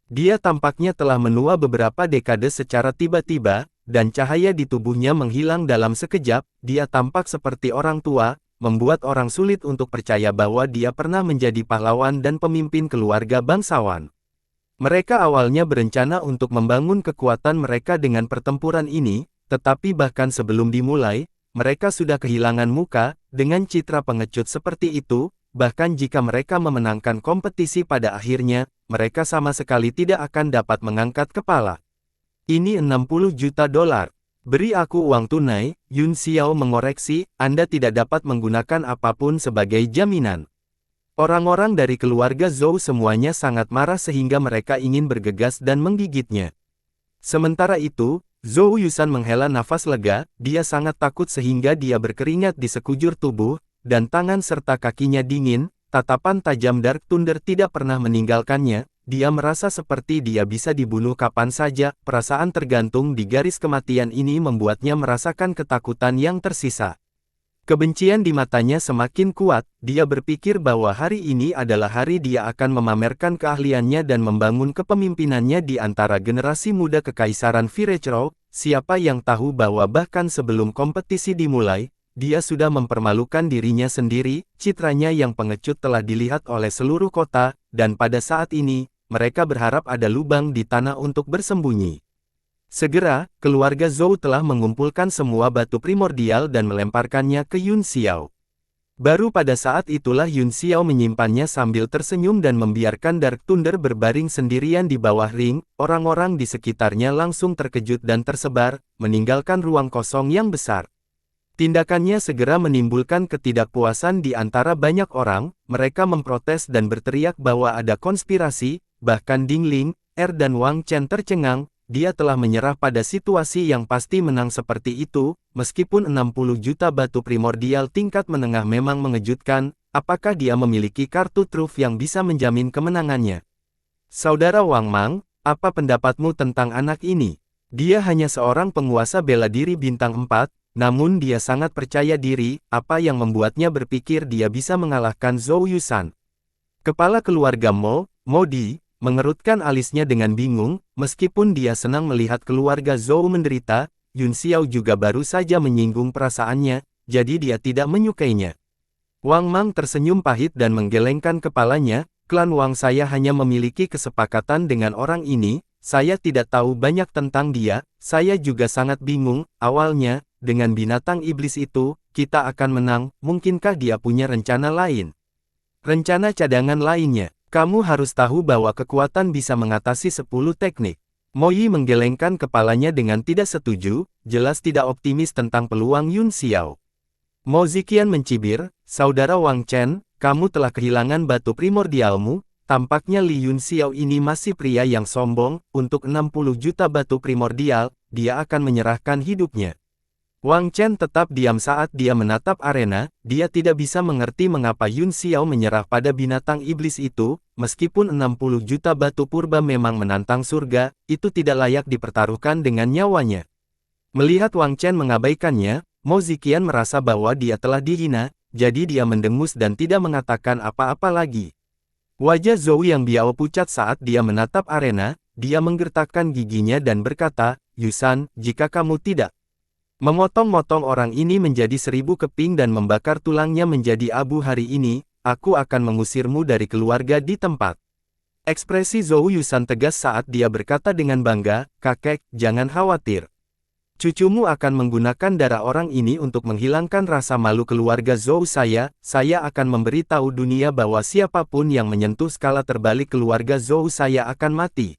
Dia tampaknya telah menua beberapa dekade secara tiba-tiba, dan cahaya di tubuhnya menghilang dalam sekejap, dia tampak seperti orang tua, membuat orang sulit untuk percaya bahwa dia pernah menjadi pahlawan dan pemimpin keluarga bangsawan. Mereka awalnya berencana untuk membangun kekuatan mereka dengan pertempuran ini, tetapi bahkan sebelum dimulai, mereka sudah kehilangan muka, dengan citra pengecut seperti itu, bahkan jika mereka memenangkan kompetisi pada akhirnya, mereka sama sekali tidak akan dapat mengangkat kepala. Ini 60 juta dolar. Beri aku uang tunai, Yun Xiao mengoreksi, Anda tidak dapat menggunakan apapun sebagai jaminan. Orang-orang dari keluarga Zhou semuanya sangat marah sehingga mereka ingin bergegas dan menggigitnya. Sementara itu, Zhou Yusan menghela nafas lega, dia sangat takut sehingga dia berkeringat di sekujur tubuh, dan tangan serta kakinya dingin, tatapan tajam Dark Thunder tidak pernah meninggalkannya, dia merasa seperti dia bisa dibunuh kapan saja, perasaan tergantung di garis kematian ini membuatnya merasakan ketakutan yang tersisa. Kebencian di matanya semakin kuat, dia berpikir bahwa hari ini adalah hari dia akan memamerkan keahliannya dan membangun kepemimpinannya di antara generasi muda Kekaisaran Virechro. Siapa yang tahu bahwa bahkan sebelum kompetisi dimulai, dia sudah mempermalukan dirinya sendiri, citranya yang pengecut telah dilihat oleh seluruh kota, dan pada saat ini, mereka berharap ada lubang di tanah untuk bersembunyi. Segera, keluarga Zhou telah mengumpulkan semua batu primordial dan melemparkannya ke Yun Xiao. Baru pada saat itulah Yun Xiao menyimpannya sambil tersenyum dan membiarkan Dark Thunder berbaring sendirian di bawah ring, orang-orang di sekitarnya langsung terkejut dan tersebar, meninggalkan ruang kosong yang besar. Tindakannya segera menimbulkan ketidakpuasan di antara banyak orang, mereka memprotes dan berteriak bahwa ada konspirasi, bahkan Ding Ling, dan Wang Chen tercengang. Dia telah menyerah pada situasi yang pasti menang seperti itu, meskipun 60 juta batu primordial tingkat menengah memang mengejutkan, apakah dia memiliki kartu truf yang bisa menjamin kemenangannya? Saudara Wang Mang, apa pendapatmu tentang anak ini? Dia hanya seorang penguasa bela diri bintang 4, namun dia sangat percaya diri, apa yang membuatnya berpikir dia bisa mengalahkan Zhou Yusan? Kepala keluarga Mo Di, mengerutkan alisnya dengan bingung, meskipun dia senang melihat keluarga Zhou menderita, Yun Xiao juga baru saja menyinggung perasaannya, jadi dia tidak menyukainya. Wang Mang tersenyum pahit dan menggelengkan kepalanya, klan Wang saya hanya memiliki kesepakatan dengan orang ini, saya tidak tahu banyak tentang dia, saya juga sangat bingung, awalnya, dengan binatang iblis itu, kita akan menang, mungkinkah dia punya rencana lain? Rencana cadangan lainnya. Kamu harus tahu bahwa kekuatan bisa mengatasi 10 teknik. Mo Yi menggelengkan kepalanya dengan tidak setuju, jelas tidak optimis tentang peluang Yun Xiao. Mo Ziqian mencibir, Saudara Wang Chen, kamu telah kehilangan batu primordialmu, tampaknya Li Yun Xiao ini masih pria yang sombong, untuk 60 juta batu primordial, dia akan menyerahkan hidupnya. Wang Chen tetap diam saat dia menatap arena, dia tidak bisa mengerti mengapa Yun Xiao menyerah pada binatang iblis itu, meskipun 60 juta batu purba memang menantang surga, itu tidak layak dipertaruhkan dengan nyawanya. Melihat Wang Chen mengabaikannya, Mo Ziqian merasa bahwa dia telah dihina, jadi dia mendengus dan tidak mengatakan apa-apa lagi. Wajah Zhou yang biao pucat saat dia menatap arena, dia menggertakkan giginya dan berkata, Yusan, jika kamu tidak memotong-motong orang ini menjadi 1000 keping dan membakar tulangnya menjadi abu hari ini, aku akan mengusirmu dari keluarga di tempat Ekspresi Zhou Yusan tegas saat dia berkata dengan bangga, "Kakek, jangan khawatir. Cucumu akan menggunakan darah orang ini untuk menghilangkan rasa malu keluarga Zhou saya akan memberitahu dunia bahwa siapapun yang menyentuh skala terbalik keluarga Zhou saya akan mati."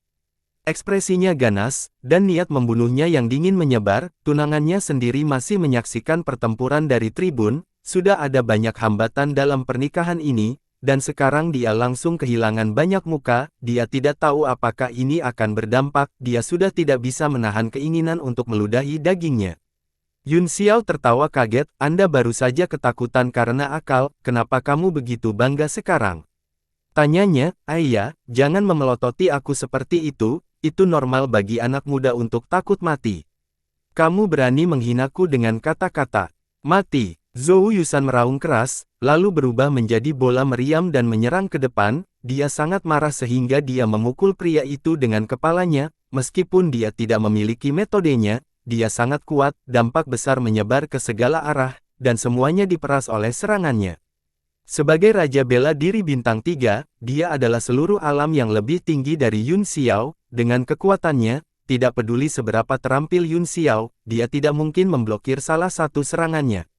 Ekspresinya ganas, dan niat membunuhnya yang dingin menyebar. Tunangannya sendiri masih menyaksikan pertempuran dari tribun. Sudah ada banyak hambatan dalam pernikahan ini, dan sekarang dia langsung kehilangan banyak muka. Dia tidak tahu apakah ini akan berdampak. Dia sudah tidak bisa menahan keinginan untuk meludahi dagingnya. Yun Xiao tertawa kaget, "Anda baru saja ketakutan karena akal, kenapa kamu begitu bangga sekarang?" Tanyanya, "Ayah, jangan memelototi aku seperti itu normal bagi anak muda untuk takut mati. Kamu berani menghinaku dengan kata-kata mati." Zhou Yusan meraung keras, lalu berubah menjadi bola meriam dan menyerang ke depan. Dia sangat marah sehingga dia memukul pria itu dengan kepalanya. Meskipun dia tidak memiliki metodenya, dia sangat kuat, dampak besar menyebar ke segala arah, dan semuanya diperas oleh serangannya. Sebagai Raja Bela Diri Bintang 3, dia adalah seluruh alam yang lebih tinggi dari Yun Xiao. Dengan kekuatannya, tidak peduli seberapa terampil Yun Xiao, dia tidak mungkin memblokir salah satu serangannya.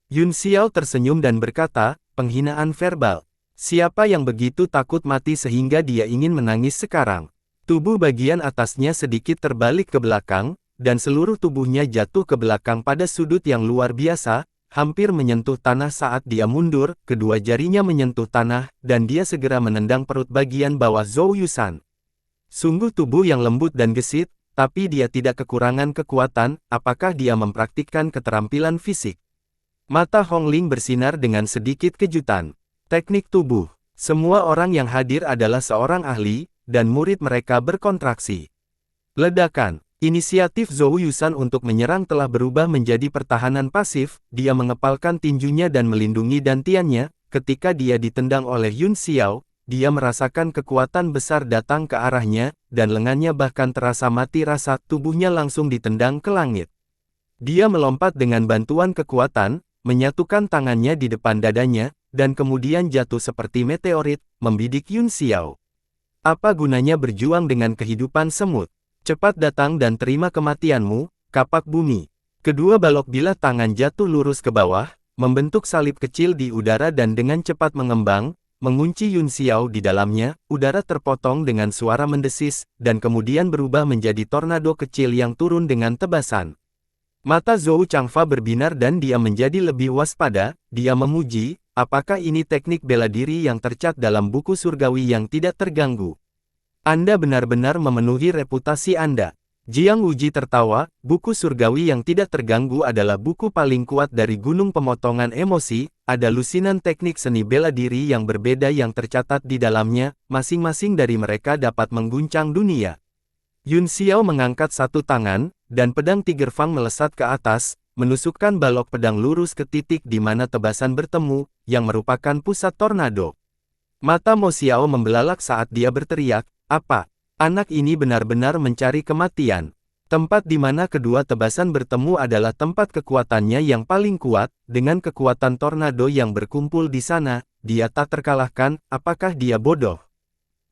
Yun Xiao tersenyum dan berkata, "Penghinaan verbal. Siapa yang begitu takut mati sehingga dia ingin menangis sekarang?" Tubuh bagian atasnya sedikit terbalik ke belakang, dan seluruh tubuhnya jatuh ke belakang pada sudut yang luar biasa, hampir menyentuh tanah saat dia mundur. Kedua jarinya menyentuh tanah, dan dia segera menendang perut bagian bawah Zhou Yusan. Sungguh tubuh yang lembut dan gesit, tapi dia tidak kekurangan kekuatan. Apakah dia mempraktikkan keterampilan fisik? Mata Hong Ling bersinar dengan sedikit kejutan. Teknik tubuh. Semua orang yang hadir adalah seorang ahli, dan murid mereka berkontraksi. Ledakan. Inisiatif Zhou Yusan untuk menyerang telah berubah menjadi pertahanan pasif. Dia mengepalkan tinjunya dan melindungi dantiannya. Ketika dia ditendang oleh Yun Xiao, dia merasakan kekuatan besar datang ke arahnya, dan lengannya bahkan terasa mati rasa. Tubuhnya langsung ditendang ke langit. Dia melompat dengan bantuan kekuatan, menyatukan tangannya di depan dadanya, dan kemudian jatuh seperti meteorit, membidik Yun Xiao. "Apa gunanya berjuang dengan kehidupan semut? Cepat datang dan terima kematianmu, kapak bumi." Kedua balok bilah tangan jatuh lurus ke bawah, membentuk salib kecil di udara dan dengan cepat mengembang, mengunci Yun Xiao di dalamnya. Udara terpotong dengan suara mendesis, dan kemudian berubah menjadi tornado kecil yang turun dengan tebasan. Mata Zhou Changfa berbinar dan dia menjadi lebih waspada. Dia memuji, "Apakah ini teknik bela diri yang tercat dalam buku surgawi yang tidak terganggu? Anda benar-benar memenuhi reputasi Anda." Jiang Wuji tertawa, "Buku surgawi yang tidak terganggu adalah buku paling kuat dari Gunung Pemotongan Emosi. Ada lusinan teknik seni bela diri yang berbeda yang tercatat di dalamnya, masing-masing dari mereka dapat mengguncang dunia." Yun Xiao mengangkat satu tangan, dan pedang Tiger Fang melesat ke atas, menusukkan balok pedang lurus ke titik di mana tebasan bertemu, yang merupakan pusat tornado. Mata Mo Xiao membelalak saat dia berteriak, "Apa? Anak ini benar-benar mencari kematian." Tempat di mana kedua tebasan bertemu adalah tempat kekuatannya yang paling kuat. Dengan kekuatan tornado yang berkumpul di sana, dia tak terkalahkan. Apakah dia bodoh?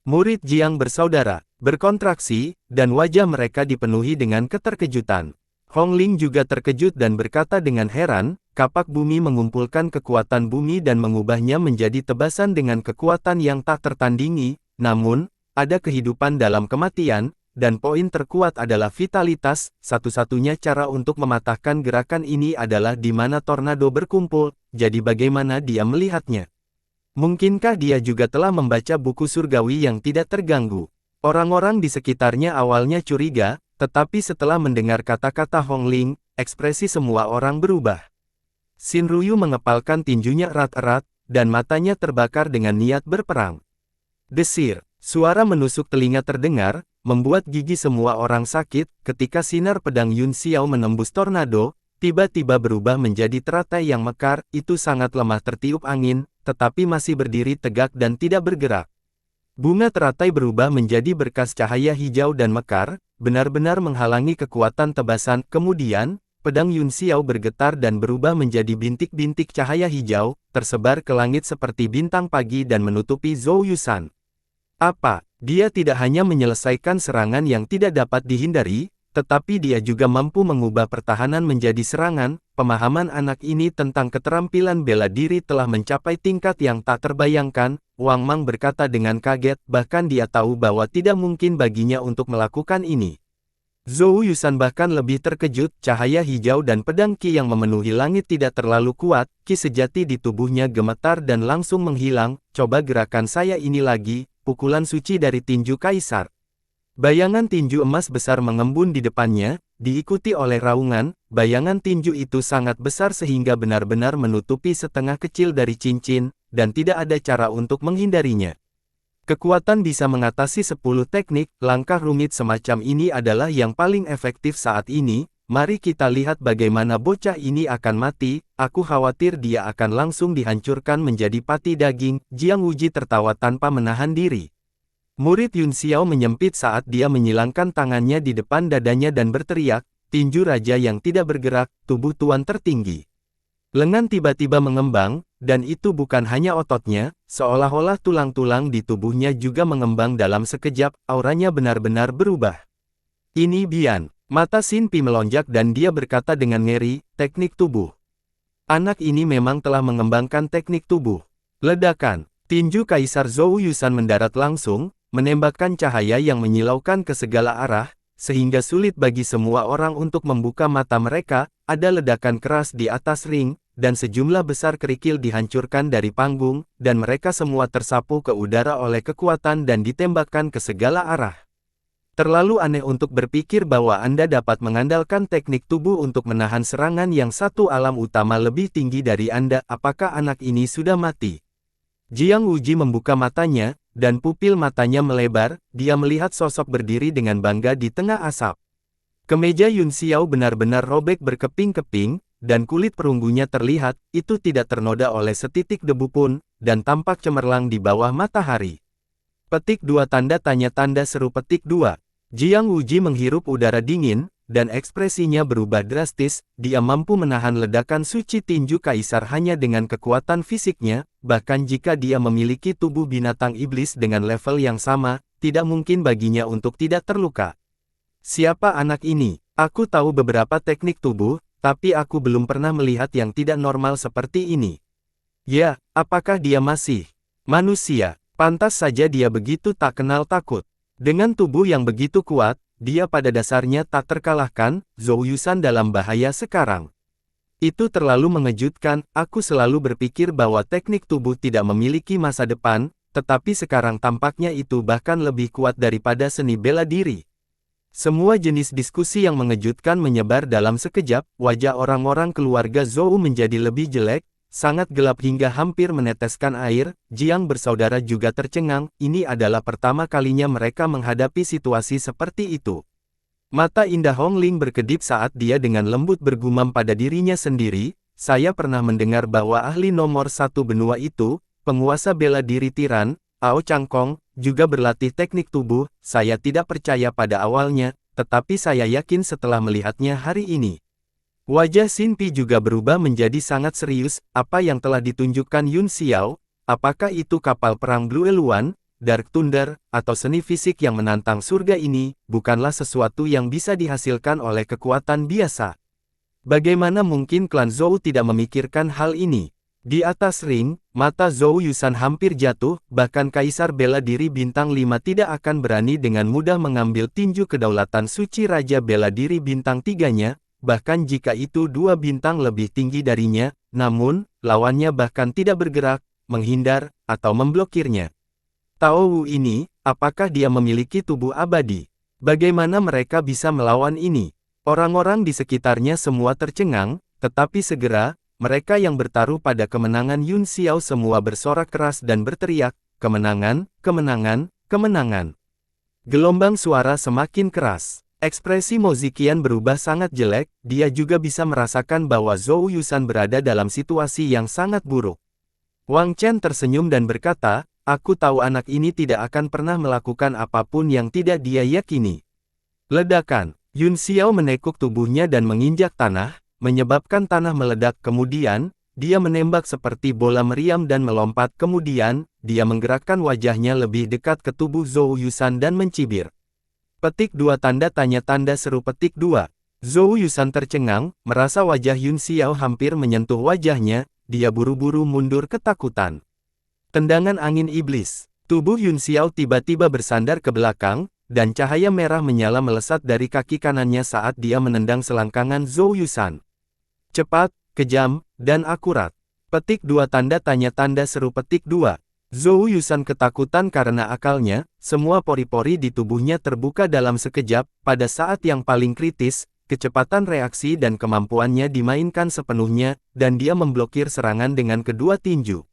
Murid Jiang bersaudara berkontraksi, dan wajah mereka dipenuhi dengan keterkejutan. Hong Ling juga terkejut dan berkata dengan heran, "Kapak bumi mengumpulkan kekuatan bumi dan mengubahnya menjadi tebasan dengan kekuatan yang tak tertandingi. Namun, ada kehidupan dalam kematian, dan poin terkuat adalah vitalitas. Satu-satunya cara untuk mematahkan gerakan ini adalah di mana tornado berkumpul. Jadi bagaimana dia melihatnya? Mungkinkah dia juga telah membaca buku surgawi yang tidak terganggu?" Orang-orang di sekitarnya awalnya curiga, tetapi setelah mendengar kata-kata Hong Ling, ekspresi semua orang berubah. Xin Ruyu mengepalkan tinjunya erat-erat, dan matanya terbakar dengan niat berperang. Desir, suara menusuk telinga terdengar, membuat gigi semua orang sakit. Ketika sinar pedang Yun Xiao menembus tornado, tiba-tiba berubah menjadi teratai yang mekar. Itu sangat lemah tertiup angin, tetapi masih berdiri tegak dan tidak bergerak. Bunga teratai berubah menjadi berkas cahaya hijau dan mekar, benar-benar menghalangi kekuatan tebasan. Kemudian, pedang Yun Xiao bergetar dan berubah menjadi bintik-bintik cahaya hijau, tersebar ke langit seperti bintang pagi dan menutupi Zhou Yusan. "Apa? Dia tidak hanya menyelesaikan serangan yang tidak dapat dihindari, tetapi dia juga mampu mengubah pertahanan menjadi serangan. Pemahaman anak ini tentang keterampilan bela diri telah mencapai tingkat yang tak terbayangkan, Wang Mang berkata dengan kaget, bahkan dia tahu bahwa tidak mungkin baginya untuk melakukan ini. Zhou Yusan bahkan lebih terkejut, cahaya hijau dan pedang Qi yang memenuhi langit tidak terlalu kuat, Qi sejati di tubuhnya gemetar dan langsung menghilang. Coba gerakan saya ini lagi, pukulan suci dari tinju kaisar. Bayangan tinju emas besar mengembun di depannya, diikuti oleh raungan. Bayangan tinju itu sangat besar sehingga benar-benar menutupi setengah kecil dari cincin, dan tidak ada cara untuk menghindarinya. Kekuatan bisa mengatasi 10 teknik. Langkah rumit semacam ini adalah yang paling efektif saat ini. Mari kita lihat bagaimana bocah ini akan mati. Aku khawatir dia akan langsung dihancurkan menjadi pati daging. Jiang Wuji tertawa tanpa menahan diri. Murid Yun Xiao menyempit saat dia menyilangkan tangannya di depan dadanya dan berteriak, tinju raja yang tidak bergerak, tubuh tuan tertinggi. Lengan tiba-tiba mengembang, dan itu bukan hanya ototnya, seolah-olah tulang-tulang di tubuhnya juga mengembang dalam sekejap, auranya benar-benar berubah. Ini Bian. Mata Xin Pi melonjak dan dia berkata dengan ngeri, teknik tubuh. Anak ini memang telah mengembangkan teknik tubuh. Ledakan. Tinju Kaisar Zhou Yusan mendarat langsung, menembakkan cahaya yang menyilaukan ke segala arah, sehingga sulit bagi semua orang untuk membuka mata mereka. Ada ledakan keras di atas ring, dan sejumlah besar kerikil dihancurkan dari panggung, dan mereka semua tersapu ke udara oleh kekuatan dan ditembakkan ke segala arah. Terlalu aneh untuk berpikir bahwa Anda dapat mengandalkan teknik tubuh untuk menahan serangan yang satu alam utama lebih tinggi dari Anda. Apakah anak ini sudah mati? Jiang Wuji membuka matanya, dan pupil matanya melebar. Dia melihat sosok berdiri dengan bangga di tengah asap. Kemeja Yun Xiao benar-benar robek berkeping-keping, dan kulit perunggunya terlihat, itu tidak ternoda oleh setitik debu pun, dan tampak cemerlang di bawah matahari. Petik 2 tanda tanya tanda seru petik 2. Jiang Wuji menghirup udara dingin, dan ekspresinya berubah drastis. Dia mampu menahan ledakan suci tinju kaisar hanya dengan kekuatan fisiknya, bahkan jika dia memiliki tubuh binatang iblis dengan level yang sama, tidak mungkin baginya untuk tidak terluka. Siapa anak ini? Aku tahu beberapa teknik tubuh, tapi aku belum pernah melihat yang tidak normal seperti ini. Ya, apakah dia masih manusia? Pantas saja dia begitu tak kenal takut. Dengan tubuh yang begitu kuat, dia pada dasarnya tak terkalahkan. Zhou Yusan dalam bahaya sekarang. Itu terlalu mengejutkan. Aku selalu berpikir bahwa teknik tubuh tidak memiliki masa depan, tetapi sekarang tampaknya itu bahkan lebih kuat daripada seni bela diri. Semua jenis diskusi yang mengejutkan menyebar dalam sekejap. Wajah orang-orang keluarga Zhou menjadi lebih jelek, sangat gelap hingga hampir meneteskan air. Jiang bersaudara juga tercengang. Ini adalah pertama kalinya mereka menghadapi situasi seperti itu. Mata indah Hong Ling berkedip saat dia dengan lembut bergumam pada dirinya sendiri, saya pernah mendengar bahwa ahli nomor 1 benua itu, penguasa bela diri tiran, Ao Changkong, juga berlatih teknik tubuh. Saya tidak percaya pada awalnya, tetapi saya yakin setelah melihatnya hari ini. Wajah Xin Pi juga berubah menjadi sangat serius. Apa yang telah ditunjukkan Yun Xiao? Apakah itu kapal perang Blue Eluan, Dark Thunder, atau seni fisik yang menantang surga ini? Bukanlah sesuatu yang bisa dihasilkan oleh kekuatan biasa. Bagaimana mungkin klan Zhou tidak memikirkan hal ini? Di atas ring, mata Zhou Yusan hampir jatuh, bahkan Kaisar Bela Diri Bintang 5 tidak akan berani dengan mudah mengambil tinju kedaulatan suci Raja Bela Diri Bintang 3-nya, bahkan jika itu 2 bintang lebih tinggi darinya, namun, lawannya bahkan tidak bergerak, menghindar, atau memblokirnya. Tao Wu ini, apakah dia memiliki tubuh abadi? Bagaimana mereka bisa melawan ini? Orang-orang di sekitarnya semua tercengang, tetapi segera, mereka yang bertaruh pada kemenangan Yun Xiao semua bersorak keras dan berteriak, kemenangan, kemenangan, kemenangan. Gelombang suara semakin keras. Ekspresi Mo Ziqian berubah sangat jelek. Dia juga bisa merasakan bahwa Zhou Yusan berada dalam situasi yang sangat buruk. Wang Chen tersenyum dan berkata, aku tahu anak ini tidak akan pernah melakukan apapun yang tidak dia yakini. Ledakan. Yun Xiao menekuk tubuhnya dan menginjak tanah, menyebabkan tanah meledak. Kemudian, dia menembak seperti bola meriam dan melompat. Kemudian, dia menggerakkan wajahnya lebih dekat ke tubuh Zhou Yusan dan mencibir. Petik 2 tanda tanya tanda seru petik 2. Zhou Yusan tercengang, merasa wajah Yun Xiao hampir menyentuh wajahnya, dia buru-buru mundur ketakutan. Tendangan angin iblis. Tubuh Yun Xiao tiba-tiba bersandar ke belakang, dan cahaya merah menyala melesat dari kaki kanannya saat dia menendang selangkangan Zhou Yusan. Cepat, kejam, dan akurat. Petik 2 tanda tanya tanda seru petik 2. Zhou Yusan ketakutan karena akalnya, semua pori-pori di tubuhnya terbuka dalam sekejap. Pada saat yang paling kritis, kecepatan reaksi dan kemampuannya dimainkan sepenuhnya, dan dia memblokir serangan dengan kedua tinju.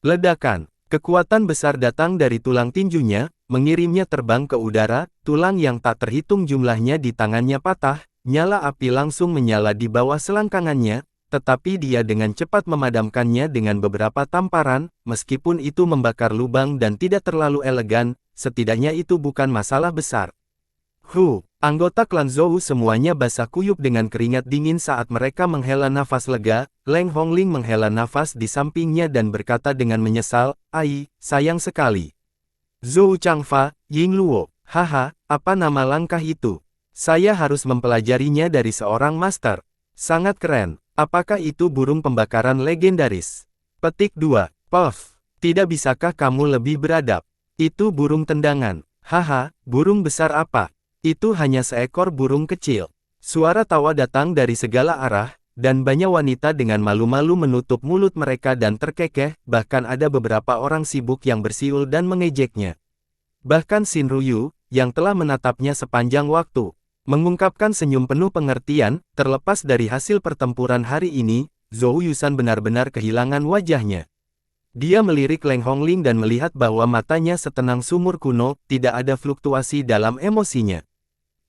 Ledakan. Kekuatan besar datang dari tulang tinjunya, mengirimnya terbang ke udara. Tulang yang tak terhitung jumlahnya di tangannya patah, nyala api langsung menyala di bawah selangkangannya, tetapi dia dengan cepat memadamkannya dengan beberapa tamparan. Meskipun itu membakar lubang dan tidak terlalu elegan, setidaknya itu bukan masalah besar. Anggota klan Zhou semuanya basah kuyup dengan keringat dingin saat mereka menghela nafas lega. Leng Hongling menghela nafas di sampingnya dan berkata dengan menyesal, "Ai, sayang sekali. Zhou Changfa, Ying Luo, haha, apa nama langkah itu? Saya harus mempelajarinya dari seorang master. Sangat keren. Apakah itu burung pembakaran legendaris?" Petik 2. Puff. Tidak bisakah kamu lebih beradab? Itu burung tendangan. Haha, burung besar apa? Itu hanya seekor burung kecil. Suara tawa datang dari segala arah, dan banyak wanita dengan malu-malu menutup mulut mereka dan terkekeh, bahkan ada beberapa orang sibuk yang bersiul dan mengejeknya. Bahkan Xin Ruyu, yang telah menatapnya sepanjang waktu, mengungkapkan senyum penuh pengertian. Terlepas dari hasil pertempuran hari ini, Zhou Yusan benar-benar kehilangan wajahnya. Dia melirik Leng Hongling dan melihat bahwa matanya setenang sumur kuno, tidak ada fluktuasi dalam emosinya.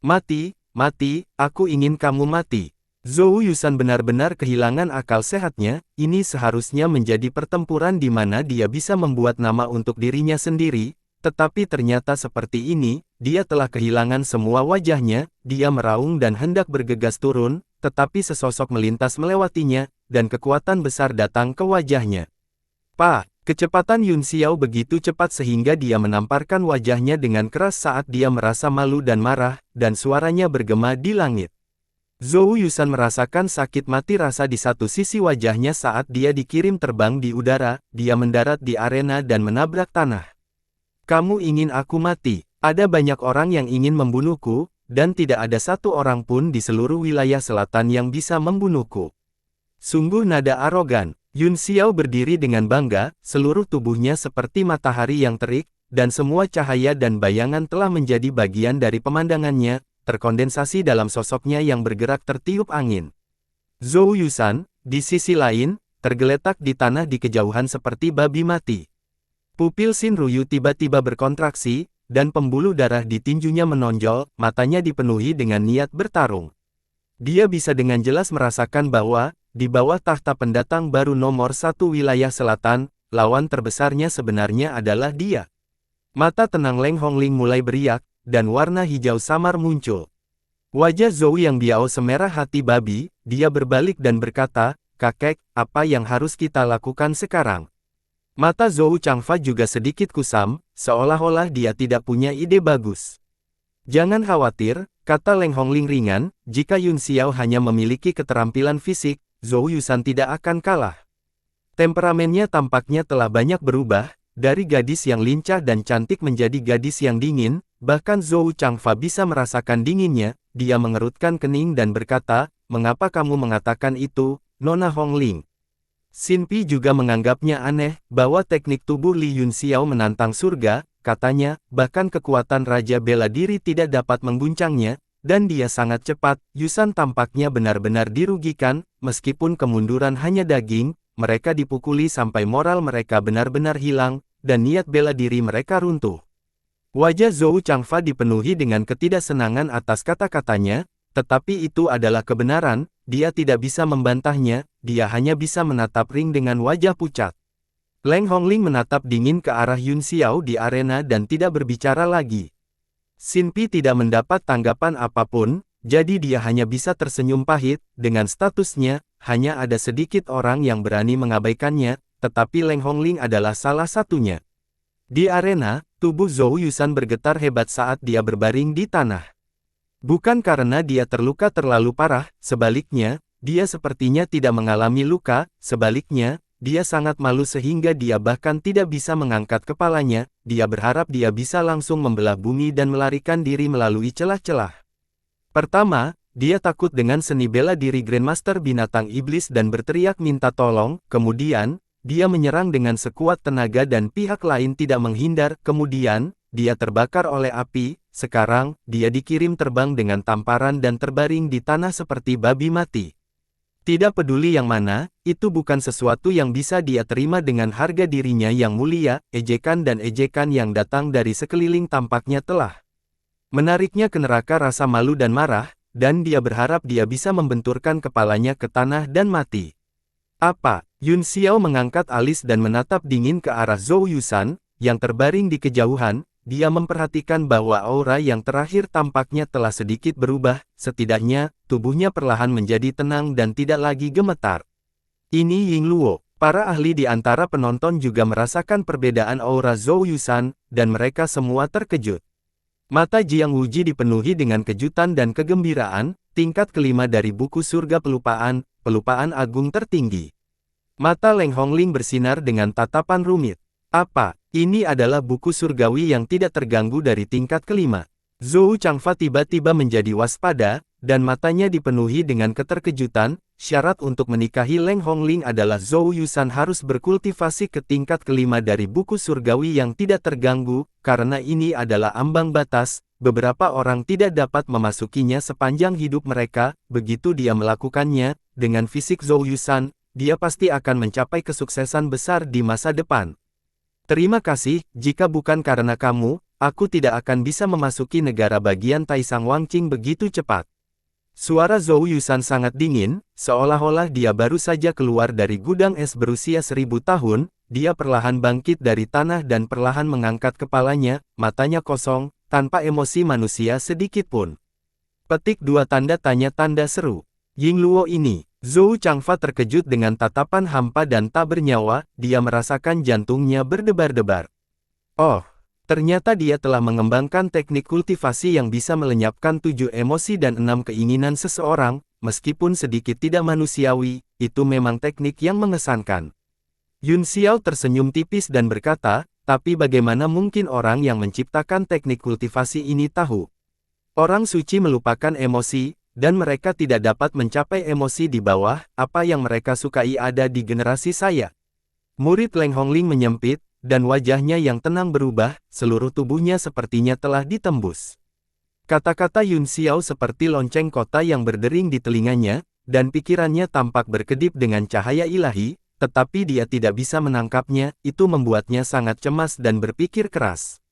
"Mati, mati, aku ingin kamu mati." Zhou Yusan benar-benar kehilangan akal sehatnya. Ini seharusnya menjadi pertempuran di mana dia bisa membuat nama untuk dirinya sendiri, tetapi ternyata seperti ini, dia telah kehilangan semua wajahnya. Dia meraung dan hendak bergegas turun, tetapi sesosok melintas melewatinya, dan kekuatan besar datang ke wajahnya. Kecepatan Yun Xiao begitu cepat sehingga dia menamparkan wajahnya dengan keras saat dia merasa malu dan marah, dan suaranya bergema di langit. Zhou Yusan merasakan sakit mati rasa di satu sisi wajahnya saat dia dikirim terbang di udara. Dia mendarat di arena dan menabrak tanah. "Kamu ingin aku mati? Ada banyak orang yang ingin membunuhku, dan tidak ada satu orang pun di seluruh wilayah selatan yang bisa membunuhku." Sungguh nada arogan. Yun Xiao berdiri dengan bangga, seluruh tubuhnya seperti matahari yang terik, dan semua cahaya dan bayangan telah menjadi bagian dari pemandangannya, terkondensasi dalam sosoknya yang bergerak tertiup angin. Zhou Yusan, di sisi lain, tergeletak di tanah di kejauhan seperti babi mati. Pupil Xin Ruyu tiba-tiba berkontraksi, dan pembuluh darah di tinjunya menonjol, matanya dipenuhi dengan niat bertarung. Dia bisa dengan jelas merasakan bahwa, di bawah tahta pendatang baru nomor 1 wilayah selatan, lawan terbesarnya sebenarnya adalah dia. Mata tenang Leng Hongling mulai beriak, dan warna hijau samar muncul. Wajah Zhou yang biao semerah hati babi. Dia berbalik dan berkata, "Kakek, apa yang harus kita lakukan sekarang?" Mata Zhou Changfa juga sedikit kusam, seolah-olah dia tidak punya ide bagus. "Jangan khawatir," kata Leng Hongling ringan, "jika Yun Xiao hanya memiliki keterampilan fisik, Zhou Yusan tidak akan kalah." Temperamennya tampaknya telah banyak berubah, dari gadis yang lincah dan cantik menjadi gadis yang dingin. Bahkan Zhou Changfa bisa merasakan dinginnya. Dia mengerutkan kening dan berkata, "Mengapa kamu mengatakan itu, Nona Hongling?" Xin Pi juga menganggapnya aneh, bahwa teknik tubuh Li Yun Xiao menantang surga, katanya, bahkan kekuatan Raja Bela Diri tidak dapat mengguncangnya, dan dia sangat cepat. Yusan tampaknya benar-benar dirugikan, meskipun kemunduran hanya daging, mereka dipukuli sampai moral mereka benar-benar hilang, dan niat bela diri mereka runtuh. Wajah Zhou Changfa dipenuhi dengan ketidaksenangan atas kata-katanya, tetapi itu adalah kebenaran. Dia tidak bisa membantahnya, dia hanya bisa menatap ring dengan wajah pucat. Leng Hongling menatap dingin ke arah Yun Xiao di arena dan tidak berbicara lagi. Xin Pi tidak mendapat tanggapan apapun, jadi dia hanya bisa tersenyum pahit. Dengan statusnya, hanya ada sedikit orang yang berani mengabaikannya, tetapi Leng Hongling adalah salah satunya. Di arena, tubuh Zhou Yusan bergetar hebat saat dia berbaring di tanah. Bukan karena dia terluka terlalu parah, sebaliknya, dia sepertinya tidak mengalami luka, sebaliknya, dia sangat malu sehingga dia bahkan tidak bisa mengangkat kepalanya, dia berharap dia bisa langsung membelah bumi dan melarikan diri melalui celah-celah. Pertama, dia takut dengan seni bela diri Grandmaster Binatang Iblis dan berteriak minta tolong, kemudian, dia menyerang dengan sekuat tenaga dan pihak lain tidak menghindar, kemudian, dia terbakar oleh api, sekarang, dia dikirim terbang dengan tamparan dan terbaring di tanah seperti babi mati. Tidak peduli yang mana, itu bukan sesuatu yang bisa dia terima dengan harga dirinya yang mulia, ejekan dan ejekan yang datang dari sekeliling tampaknya telah menariknya ke neraka rasa malu dan marah, dan dia berharap dia bisa membenturkan kepalanya ke tanah dan mati. Apa? Yun Xiao mengangkat alis dan menatap dingin ke arah Zhou Yusan, yang terbaring di kejauhan. Dia memperhatikan bahwa aura yang terakhir tampaknya telah sedikit berubah, setidaknya, tubuhnya perlahan menjadi tenang dan tidak lagi gemetar. Ini Ying Luo. Para ahli di antara penonton juga merasakan perbedaan aura Zhou Yusan, dan mereka semua terkejut. Mata Jiang Wuji dipenuhi dengan kejutan dan kegembiraan, tingkat kelima dari buku surga pelupaan, pelupaan agung tertinggi. Mata Leng Hongling bersinar dengan tatapan rumit. Apa? Ini adalah buku surgawi yang tidak terganggu dari tingkat kelima. Zhou Changfa tiba-tiba menjadi waspada, dan matanya dipenuhi dengan keterkejutan. Syarat untuk menikahi Leng Hongling adalah Zhou Yusan harus berkultivasi ke tingkat kelima dari buku surgawi yang tidak terganggu, karena ini adalah ambang batas. Beberapa orang tidak dapat memasukinya sepanjang hidup mereka. Begitu dia melakukannya, dengan fisik Zhou Yusan, dia pasti akan mencapai kesuksesan besar di masa depan. Terima kasih, jika bukan karena kamu, aku tidak akan bisa memasuki negara bagian Taisang Wangqing begitu cepat. Suara Zhou Yusan sangat dingin, seolah-olah dia baru saja keluar dari gudang es berusia 1000 tahun, dia perlahan bangkit dari tanah dan perlahan mengangkat kepalanya, matanya kosong, tanpa emosi manusia sedikit pun. Petik 2 tanda tanya seru. Ying Luo ini. Zhou Changfa terkejut dengan tatapan hampa dan tak bernyawa, dia merasakan jantungnya berdebar-debar. Oh, ternyata dia telah mengembangkan teknik kultivasi yang bisa melenyapkan 7 emosi dan 6 keinginan seseorang, meskipun sedikit tidak manusiawi, itu memang teknik yang mengesankan. Yun Xiao tersenyum tipis dan berkata, tapi bagaimana mungkin orang yang menciptakan teknik kultivasi ini tahu? Orang suci melupakan emosi, dan mereka tidak dapat mencapai emosi di bawah, apa yang mereka sukai ada di generasi saya. Murid Leng Hongling menyempit, dan wajahnya yang tenang berubah, seluruh tubuhnya sepertinya telah ditembus. Kata-kata Yun Xiao seperti lonceng kota yang berdering di telinganya, dan pikirannya tampak berkedip dengan cahaya ilahi, tetapi dia tidak bisa menangkapnya, itu membuatnya sangat cemas dan berpikir keras.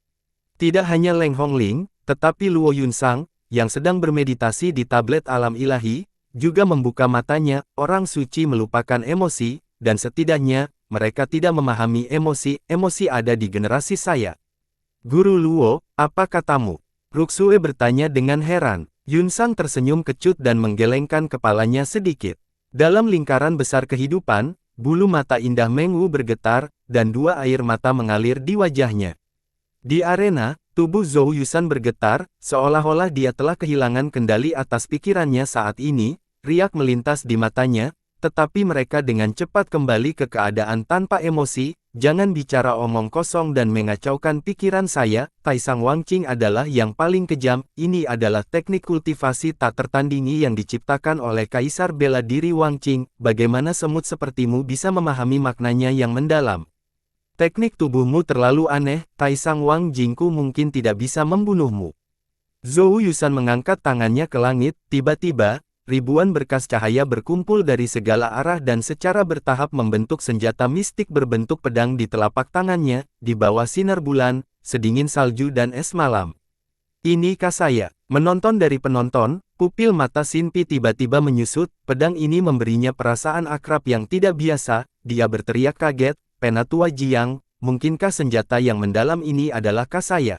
Tidak hanya Leng Hongling, tetapi Luo Yunsang, yang sedang bermeditasi di tablet alam ilahi, juga membuka matanya. Orang suci melupakan emosi, dan setidaknya, mereka tidak memahami emosi ada di generasi saya. Guru Luo, apa katamu? Ruxue bertanya dengan heran. Yunsang tersenyum kecut dan menggelengkan kepalanya sedikit. Dalam lingkaran besar kehidupan, bulu mata indah Meng Wu bergetar, dan 2 air mata mengalir di wajahnya. Di arena, tubuh Zhou Yusan bergetar, seolah-olah dia telah kehilangan kendali atas pikirannya saat ini, riak melintas di matanya, tetapi mereka dengan cepat kembali ke keadaan tanpa emosi. Jangan bicara omong kosong dan mengacaukan pikiran saya, Taisang Wangqing adalah yang paling kejam, ini adalah teknik kultivasi tak tertandingi yang diciptakan oleh Kaisar Bela Diri Wangqing, bagaimana semut sepertimu bisa memahami maknanya yang mendalam? Teknik tubuhmu terlalu aneh, Taisang Wangjingku mungkin tidak bisa membunuhmu. Zhou Yusan mengangkat tangannya ke langit, tiba-tiba, ribuan berkas cahaya berkumpul dari segala arah dan secara bertahap membentuk senjata mistik berbentuk pedang di telapak tangannya, di bawah sinar bulan, sedingin salju dan es malam. Ini saya. Menonton dari penonton, pupil mata Xin Pi tiba-tiba menyusut, pedang ini memberinya perasaan akrab yang tidak biasa, dia berteriak kaget, Penatua Jiang, mungkinkah senjata yang mendalam ini adalah saya?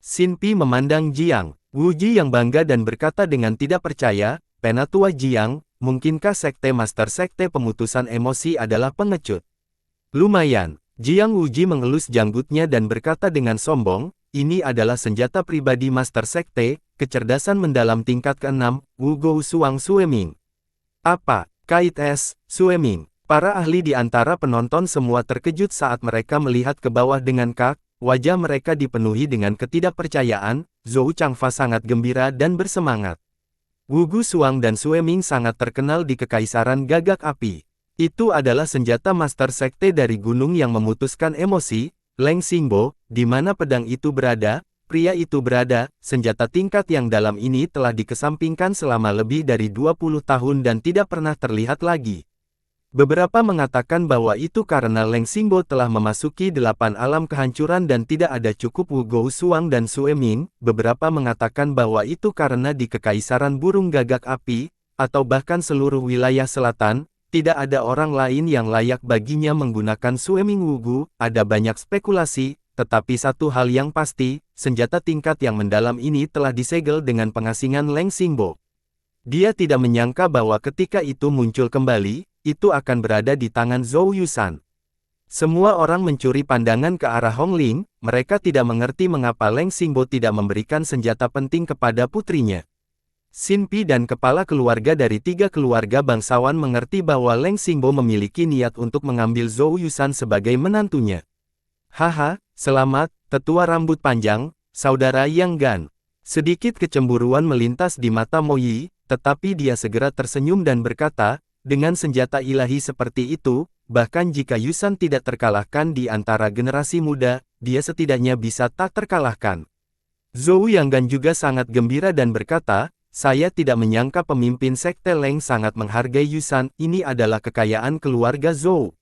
Xin Pi memandang Jiang Wuji yang bangga dan berkata dengan tidak percaya, Penatua Jiang, mungkinkah sekte Master Sekte Pemutusan Emosi adalah pengecut? Lumayan. Jiang Wuji mengelus janggutnya dan berkata dengan sombong, ini adalah senjata pribadi Master Sekte, kecerdasan mendalam tingkat ke-6, Wu Gou Suang Sueming. Apa? Kait es, Sueming. Para ahli di antara penonton semua terkejut saat mereka melihat ke bawah dengan kak, wajah mereka dipenuhi dengan ketidakpercayaan. Zhou Changfa sangat gembira dan bersemangat. Wu Gu Suang dan Sueming sangat terkenal di Kekaisaran Gagak Api. Itu adalah senjata Master Sekte dari gunung yang memutuskan emosi, Leng Xingbo, di mana pedang itu berada, pria itu berada, senjata tingkat yang dalam ini telah dikesampingkan selama lebih dari 20 tahun dan tidak pernah terlihat lagi. Beberapa mengatakan bahwa itu karena Leng Xingbo telah memasuki 8 alam kehancuran dan tidak ada cukup Wu Gou Suang dan Sueming. Beberapa mengatakan bahwa itu karena di Kekaisaran Burung Gagak Api, atau bahkan seluruh wilayah selatan, tidak ada orang lain yang layak baginya menggunakan Sueming Wu Gu. Ada banyak spekulasi, tetapi satu hal yang pasti, senjata tingkat yang mendalam ini telah disegel dengan pengasingan Leng Xingbo. Dia tidak menyangka bahwa ketika itu muncul kembali, itu akan berada di tangan Zhou Yusan. Semua orang mencuri pandangan ke arah Hong Ling, mereka tidak mengerti mengapa Leng Xingbo tidak memberikan senjata penting kepada putrinya. Xin Pi dan kepala keluarga dari 3 keluarga bangsawan mengerti bahwa Leng Xingbo memiliki niat untuk mengambil Zhou Yusan sebagai menantunya. Haha, selamat, tetua rambut panjang, saudara Yang Gan. Sedikit kecemburuan melintas di mata Mo Yi, tetapi dia segera tersenyum dan berkata, dengan senjata ilahi seperti itu, bahkan jika Yusan tidak terkalahkan di antara generasi muda, dia setidaknya bisa tak terkalahkan. Zhou Yanggan juga sangat gembira dan berkata, saya tidak menyangka pemimpin Sekte Leng sangat menghargai Yusan, ini adalah kekayaan keluarga Zhou.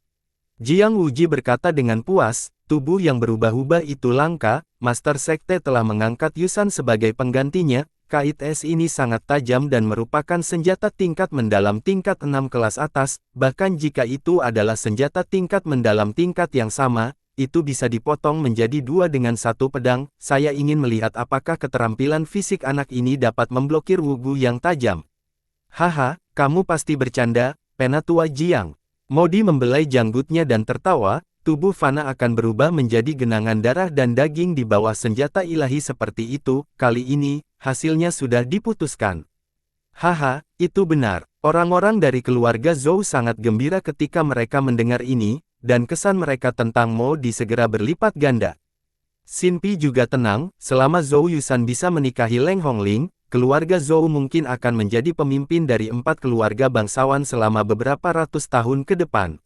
Jiang Wuji berkata dengan puas, tubuh yang berubah-ubah itu langka, Master Sekte telah mengangkat Yusan sebagai penggantinya. Kait es ini sangat tajam dan merupakan senjata tingkat mendalam tingkat 6 kelas atas, bahkan jika itu adalah senjata tingkat mendalam tingkat yang sama, itu bisa dipotong menjadi 2 dengan 1 pedang. Saya ingin melihat apakah keterampilan fisik anak ini dapat memblokir Wu Gu yang tajam. Haha, kamu pasti bercanda, Penatua Jiang. Modi membelai janggutnya dan tertawa, tubuh Fana akan berubah menjadi genangan darah dan daging di bawah senjata ilahi seperti itu. Kali ini, hasilnya sudah diputuskan. Haha, itu benar. Orang-orang dari keluarga Zhou sangat gembira ketika mereka mendengar ini, dan kesan mereka tentang Mo Di segera berlipat ganda. Xin Pi juga tenang, selama Zhou Yusan bisa menikahi Leng Hongling, keluarga Zhou mungkin akan menjadi pemimpin dari 4 keluarga bangsawan selama beberapa ratus tahun ke depan.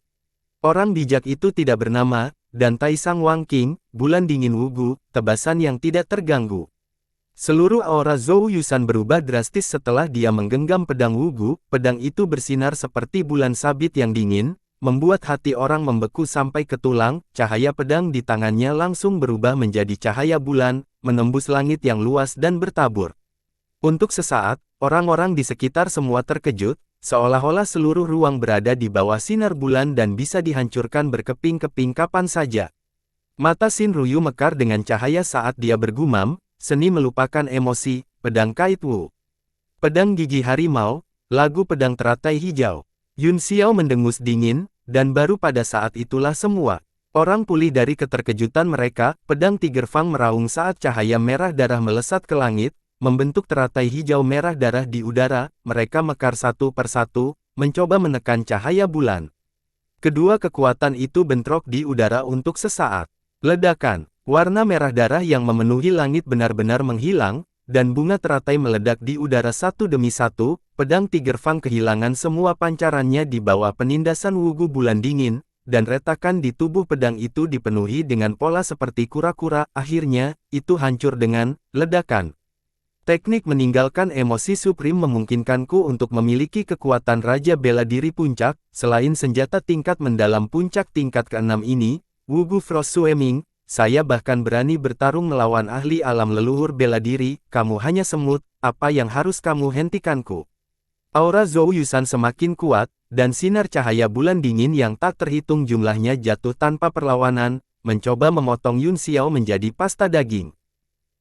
Orang bijak itu tidak bernama, dan Taisang Wang Qing, bulan dingin Wu Gu, tebasan yang tidak terganggu. Seluruh aura Zhou Yusan berubah drastis setelah dia menggenggam pedang Wu Gu. Pedang itu bersinar seperti bulan sabit yang dingin, membuat hati orang membeku sampai ke tulang. Cahaya pedang di tangannya langsung berubah menjadi cahaya bulan, menembus langit yang luas dan bertabur. Untuk sesaat, orang-orang di sekitar semua terkejut, seolah-olah seluruh ruang berada di bawah sinar bulan dan bisa dihancurkan berkeping-keping kapan saja. Mata Xin Ruyu mekar dengan cahaya saat dia bergumam, seni melupakan emosi, pedang Kait Wu. Pedang gigi harimau, lagu pedang teratai hijau. Yun Xiao mendengus dingin, dan baru pada saat itulah semua orang pulih dari keterkejutan mereka. Pedang Tiger Fang meraung saat cahaya merah darah melesat ke langit, membentuk teratai hijau merah darah di udara. Mereka mekar satu persatu, mencoba menekan cahaya bulan. Kedua kekuatan itu bentrok di udara untuk sesaat. Ledakan. Warna merah darah yang memenuhi langit benar-benar menghilang, dan bunga teratai meledak di udara satu demi satu. Pedang Tiger Fang kehilangan semua pancarannya di bawah penindasan Wu Gu bulan dingin, dan retakan di tubuh pedang itu dipenuhi dengan pola seperti kura-kura. Akhirnya, itu hancur dengan ledakan. Teknik meninggalkan emosi supreme memungkinkanku untuk memiliki kekuatan Raja Bela Diri Puncak. Selain senjata tingkat mendalam puncak tingkat ke-6 ini, Wu Gu Frost Sueming, saya bahkan berani bertarung melawan ahli alam leluhur bela diri. Kamu hanya semut, apa yang harus kamu hentikanku? Aura Zhou Yusan semakin kuat, dan sinar cahaya bulan dingin yang tak terhitung jumlahnya jatuh tanpa perlawanan, mencoba memotong Yun Xiao menjadi pasta daging.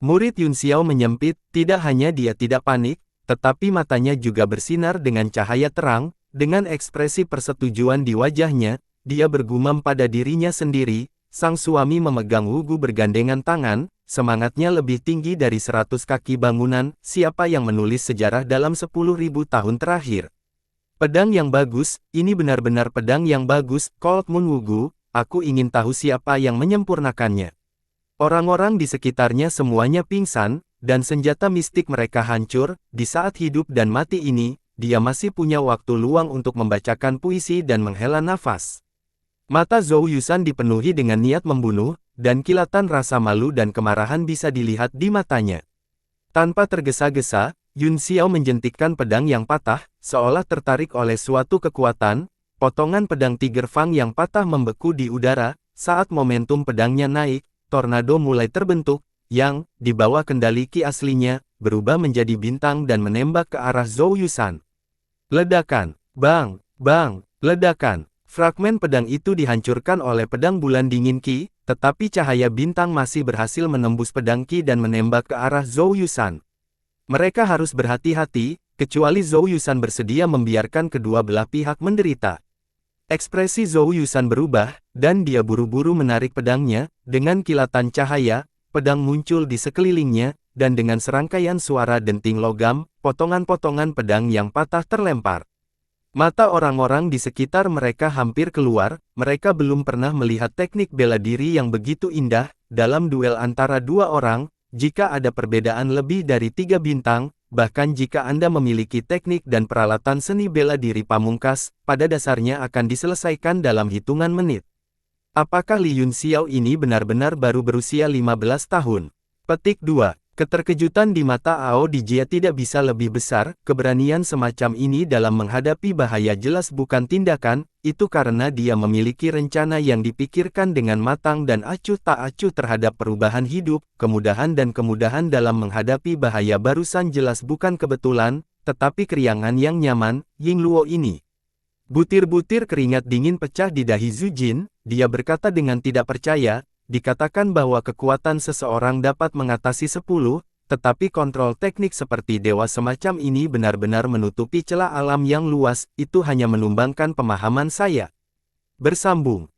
Murid Yun Xiao menyempit, tidak hanya dia tidak panik, tetapi matanya juga bersinar dengan cahaya terang, dengan ekspresi persetujuan di wajahnya, dia bergumam pada dirinya sendiri, sang suami memegang wugu bergandengan tangan, semangatnya lebih tinggi dari 100 kaki bangunan, siapa yang menulis sejarah dalam 10.000 tahun terakhir. Pedang yang bagus, ini benar-benar pedang yang bagus, Cold Moon Wugu, aku ingin tahu siapa yang menyempurnakannya. Orang-orang di sekitarnya semuanya pingsan, dan senjata mistik mereka hancur, di saat hidup dan mati ini, dia masih punya waktu luang untuk membacakan puisi dan menghela nafas. Mata Zhou Yusan dipenuhi dengan niat membunuh, dan kilatan rasa malu dan kemarahan bisa dilihat di matanya. Tanpa tergesa-gesa, Yun Xiao menjentikkan pedang yang patah, seolah tertarik oleh suatu kekuatan, potongan pedang Tiger Fang yang patah membeku di udara, saat momentum pedangnya naik, tornado mulai terbentuk, yang, di bawah kendali ki aslinya, berubah menjadi bintang dan menembak ke arah Zhou Yusan. Ledakan, bang, bang, ledakan. Fragmen pedang itu dihancurkan oleh pedang bulan dingin ki, tetapi cahaya bintang masih berhasil menembus pedang ki dan menembak ke arah Zhou Yusan. Mereka harus berhati-hati, kecuali Zhou Yusan bersedia membiarkan kedua belah pihak menderita. Ekspresi Zhou Yusan berubah, dan dia buru-buru menarik pedangnya, dengan kilatan cahaya, pedang muncul di sekelilingnya, dan dengan serangkaian suara denting logam, potongan-potongan pedang yang patah terlempar. Mata orang-orang di sekitar mereka hampir keluar, mereka belum pernah melihat teknik bela diri yang begitu indah, dalam duel antara dua orang, jika ada perbedaan lebih dari 3 bintang, bahkan jika Anda memiliki teknik dan peralatan seni bela diri pamungkas, pada dasarnya akan diselesaikan dalam hitungan menit. Apakah Li Yun Xiao ini benar-benar baru berusia 15 tahun? Petik 2. Keterkejutan di mata Ao Dijia tidak bisa lebih besar, keberanian semacam ini dalam menghadapi bahaya jelas bukan tindakan, itu karena dia memiliki rencana yang dipikirkan dengan matang dan acuh tak acuh terhadap perubahan hidup, kemudahan dalam menghadapi bahaya barusan jelas bukan kebetulan, tetapi keriangan yang nyaman, Ying Luo ini. Butir-butir keringat dingin pecah di dahi Zhu Jin, dia berkata dengan tidak percaya, dikatakan bahwa kekuatan seseorang dapat mengatasi 10, tetapi kontrol teknik seperti dewa semacam ini benar-benar menutupi celah alam yang luas, itu hanya menumbangkan pemahaman saya. Bersambung.